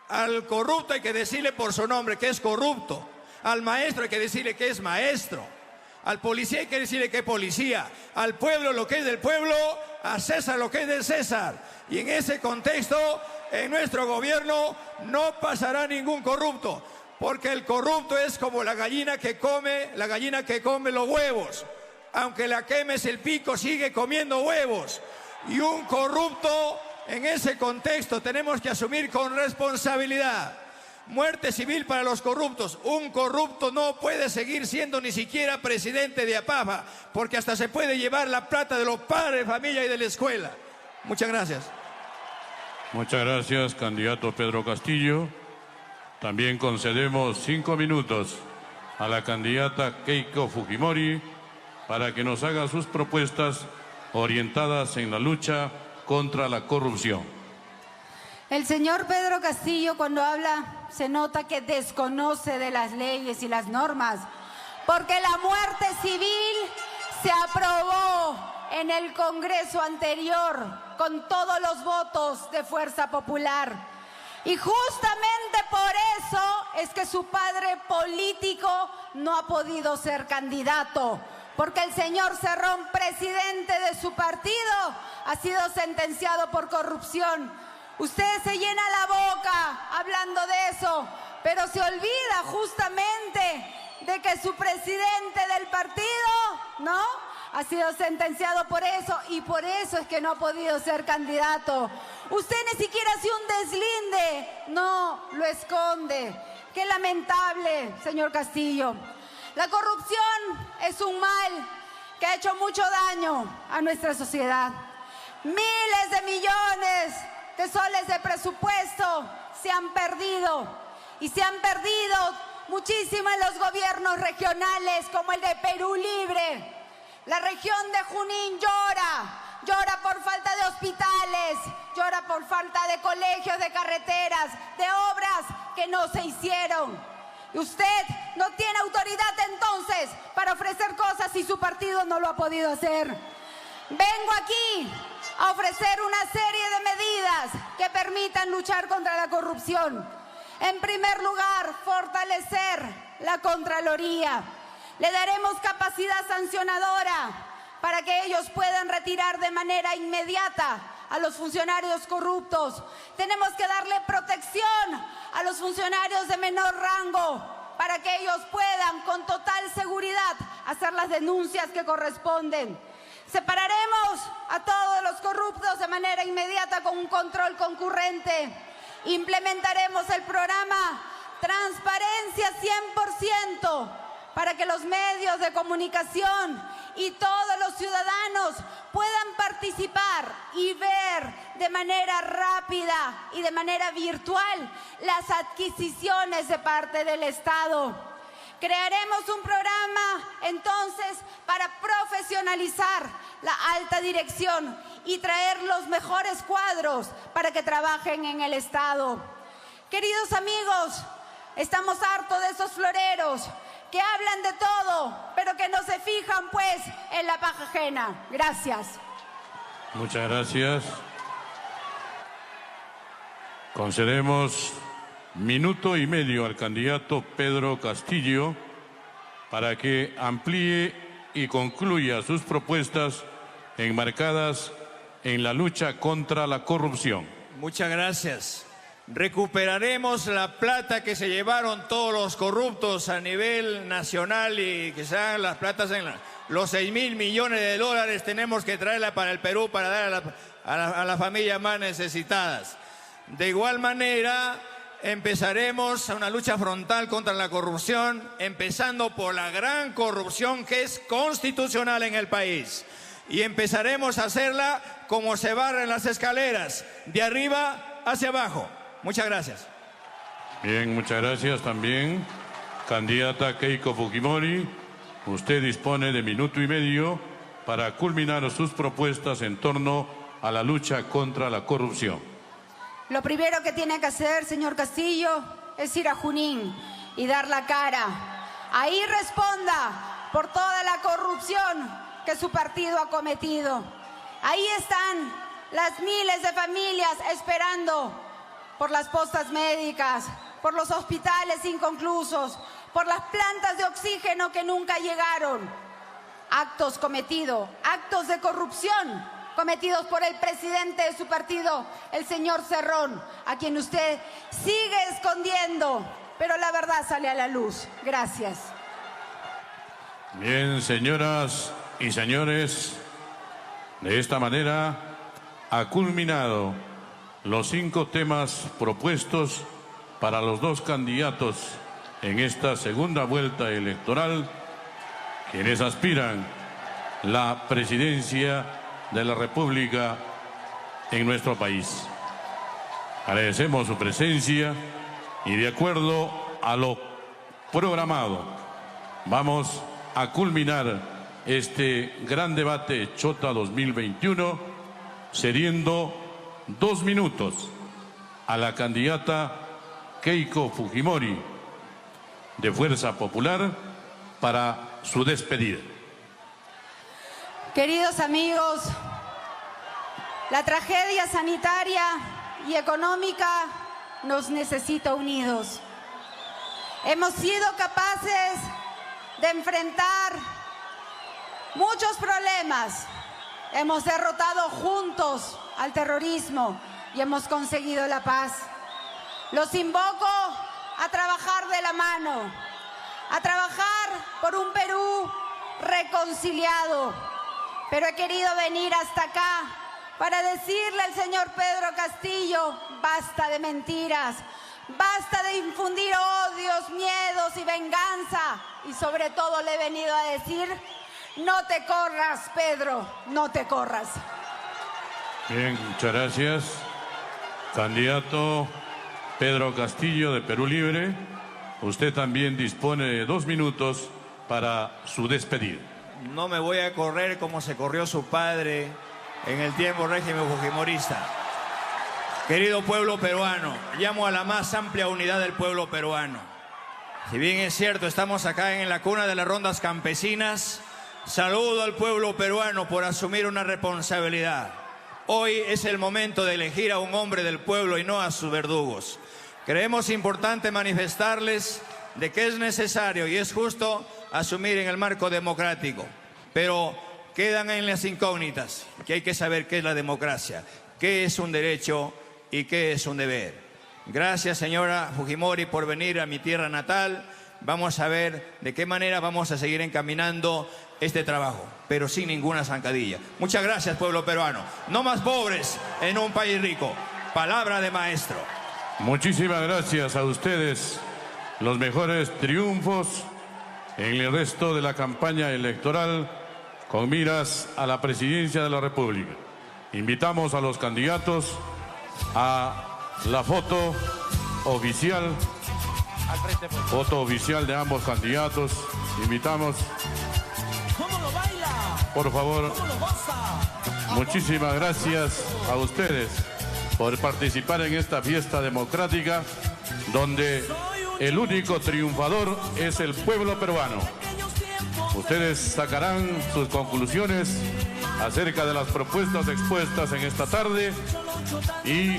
Al corrupto hay que decirle por su nombre que es corrupto, al maestro hay que decirle que es maestro, al policía hay que decirle que es policía, al pueblo lo que es del pueblo, a César lo que es del César. Y en ese contexto, en nuestro gobierno no pasará ningún corrupto, porque el corrupto es como la gallina que come los huevos. Aunque la quemes el pico, sigue comiendo huevos. Y un corrupto, en ese contexto, tenemos que asumir con responsabilidad. Muerte civil para los corruptos. Un corrupto no puede seguir siendo ni siquiera presidente de APAFA, porque hasta se puede llevar la plata de los padres de familia y de la escuela. Muchas gracias. Muchas gracias, candidato Pedro Castillo. También concedemos 5 minutos a la candidata Keiko Fujimori para que nos haga sus propuestas orientadas en la lucha contra la corrupción. El señor Pedro Castillo, cuando habla, se nota que desconoce de las leyes y las normas, porque la muerte civil se aprobó en el Congreso anterior con todos los votos de Fuerza Popular. Y justamente por eso es que su padre político no ha podido ser candidato, porque el señor Cerrón, presidente de su partido, ha sido sentenciado por corrupción. Usted se llena la boca hablando de eso, pero se olvida justamente de que su presidente del partido, ¿no?, ha sido sentenciado por eso y por eso es que no ha podido ser candidato. Usted ni siquiera hace un deslinde, no, lo esconde. Qué lamentable, señor Castillo. La corrupción es un mal que ha hecho mucho daño a nuestra sociedad. Miles de millones de soles de presupuesto se han perdido y se han perdido muchísimo en los gobiernos regionales como el de Perú Libre. La región de Junín llora por falta de hospitales, llora por falta de colegios, de carreteras, de obras que no se hicieron. Y usted no tiene autoridad entonces para ofrecer cosas si su partido no lo ha podido hacer. Vengo aquí a ofrecer una serie de medidas que permitan luchar contra la corrupción. En primer lugar, fortalecer la Contraloría. Le daremos capacidad sancionadora para que ellos puedan retirar de manera inmediata a los funcionarios corruptos. Tenemos que darle protección a los funcionarios de menor rango para que ellos puedan con total seguridad hacer las denuncias que corresponden. Separaremos a todos los corruptos de manera inmediata con un control concurrente. Implementaremos el programa Transparencia 100% para que los medios de comunicación y todos los ciudadanos puedan participar y ver de manera rápida y de manera virtual las adquisiciones de parte del Estado. Crearemos un programa entonces para profesionalizar la alta dirección y traer los mejores cuadros para que trabajen en el Estado. Queridos amigos, estamos hartos de esos floreros que hablan de todo, pero que no se fijan pues en la paja ajena. Gracias. Muchas gracias. Concedemos minuto y medio al candidato Pedro Castillo para que amplíe y concluya sus propuestas enmarcadas en la lucha contra la corrupción. Muchas gracias. Recuperaremos la plata que se llevaron todos los corruptos a nivel nacional y que sean las platas en los 6.000 millones de dólares. Tenemos que traerla para el Perú para dar a las familias más necesitadas. De igual manera, empezaremos una lucha frontal contra la corrupción, empezando por la gran corrupción que es constitucional en el país. Y empezaremos a hacerla como se barren las escaleras, de arriba hacia abajo. Muchas gracias. Bien, muchas gracias también. Candidata Keiko Fujimori, usted dispone de minuto y medio para culminar sus propuestas en torno a la lucha contra la corrupción. Lo primero que tiene que hacer, señor Castillo, es ir a Junín y dar la cara. Ahí responda por toda la corrupción que su partido ha cometido. Ahí están las miles de familias esperando por las postas médicas, por los hospitales inconclusos, por las plantas de oxígeno que nunca llegaron. Actos cometidos, actos de corrupción cometidos por el presidente de su partido, el señor Cerrón, a quien usted sigue escondiendo, pero la verdad sale a la luz. Gracias. Bien, señoras y señores, de esta manera ha culminado los 5 temas propuestos para los 2 candidatos en esta segunda vuelta electoral, quienes aspiran la presidencia de la República en nuestro país. Agradecemos su presencia y de acuerdo a lo programado, vamos a culminar este gran debate Chota 2021 cediendo 2 minutos a la candidata Keiko Fujimori de Fuerza Popular para su despedida. Queridos amigos, la tragedia sanitaria y económica nos necesita unidos. Hemos sido capaces de enfrentar muchos problemas. Hemos derrotado juntos al terrorismo y hemos conseguido la paz. Los invoco a trabajar de la mano, a trabajar por un Perú reconciliado. Pero he querido venir hasta acá para decirle al señor Pedro Castillo, basta de mentiras, basta de infundir odios, miedos y venganza. Y sobre todo le he venido a decir, no te corras, Pedro, no te corras. Bien, muchas gracias. Candidato Pedro Castillo de Perú Libre, usted también dispone de 2 minutos para su despedida. No me voy a correr como se corrió su padre en el tiempo régimen fujimorista. Querido pueblo peruano, llamo a la más amplia unidad del pueblo peruano. Si bien es cierto, estamos acá en la cuna de las rondas campesinas, saludo al pueblo peruano por asumir una responsabilidad. Hoy es el momento de elegir a un hombre del pueblo y no a sus verdugos. Creemos importante manifestarles de que es necesario y es justo asumir en el marco democrático, pero quedan en las incógnitas, que hay que saber qué es la democracia. qué es un derecho y qué es un deber. Gracias, señora Fujimori, por venir a mi tierra natal. Vamos a ver de qué manera vamos a seguir encaminando este trabajo, pero sin ninguna zancadilla. Muchas gracias, pueblo peruano. No más pobres en un país rico. Palabra de maestro. Muchísimas gracias a ustedes. Los mejores triunfos en el resto de la campaña electoral con miras a la presidencia de la República. Invitamos a los candidatos a la foto oficial. Foto oficial de ambos candidatos. Invitamos. Por favor. Muchísimas gracias a ustedes por participar en esta fiesta democrática donde el único triunfador es el pueblo peruano. Ustedes sacarán sus conclusiones acerca de las propuestas expuestas en esta tarde y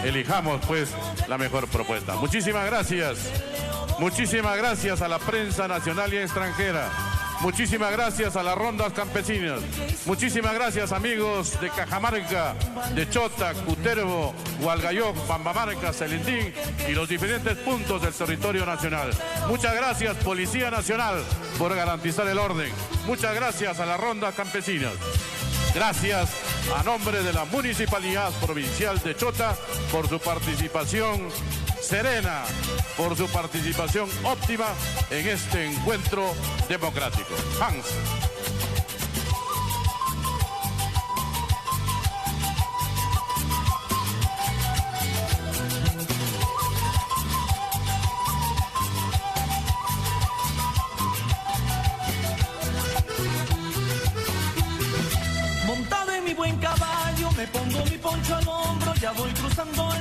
elijamos pues la mejor propuesta. Muchísimas gracias. Muchísimas gracias a la prensa nacional y extranjera. Muchísimas gracias a las rondas campesinas. Muchísimas gracias, amigos de Cajamarca, de Chota, Cutervo, Hualgayoc, Pambamarca, Celendín y los diferentes puntos del territorio nacional. Muchas gracias, Policía Nacional, por garantizar el orden. Muchas gracias a las rondas campesinas. Gracias a nombre de la Municipalidad Provincial de Chota por su participación serena, por su participación óptima en este encuentro democrático. Hans. Montado en mi buen caballo, me pongo mi poncho al hombro, ya voy cruzando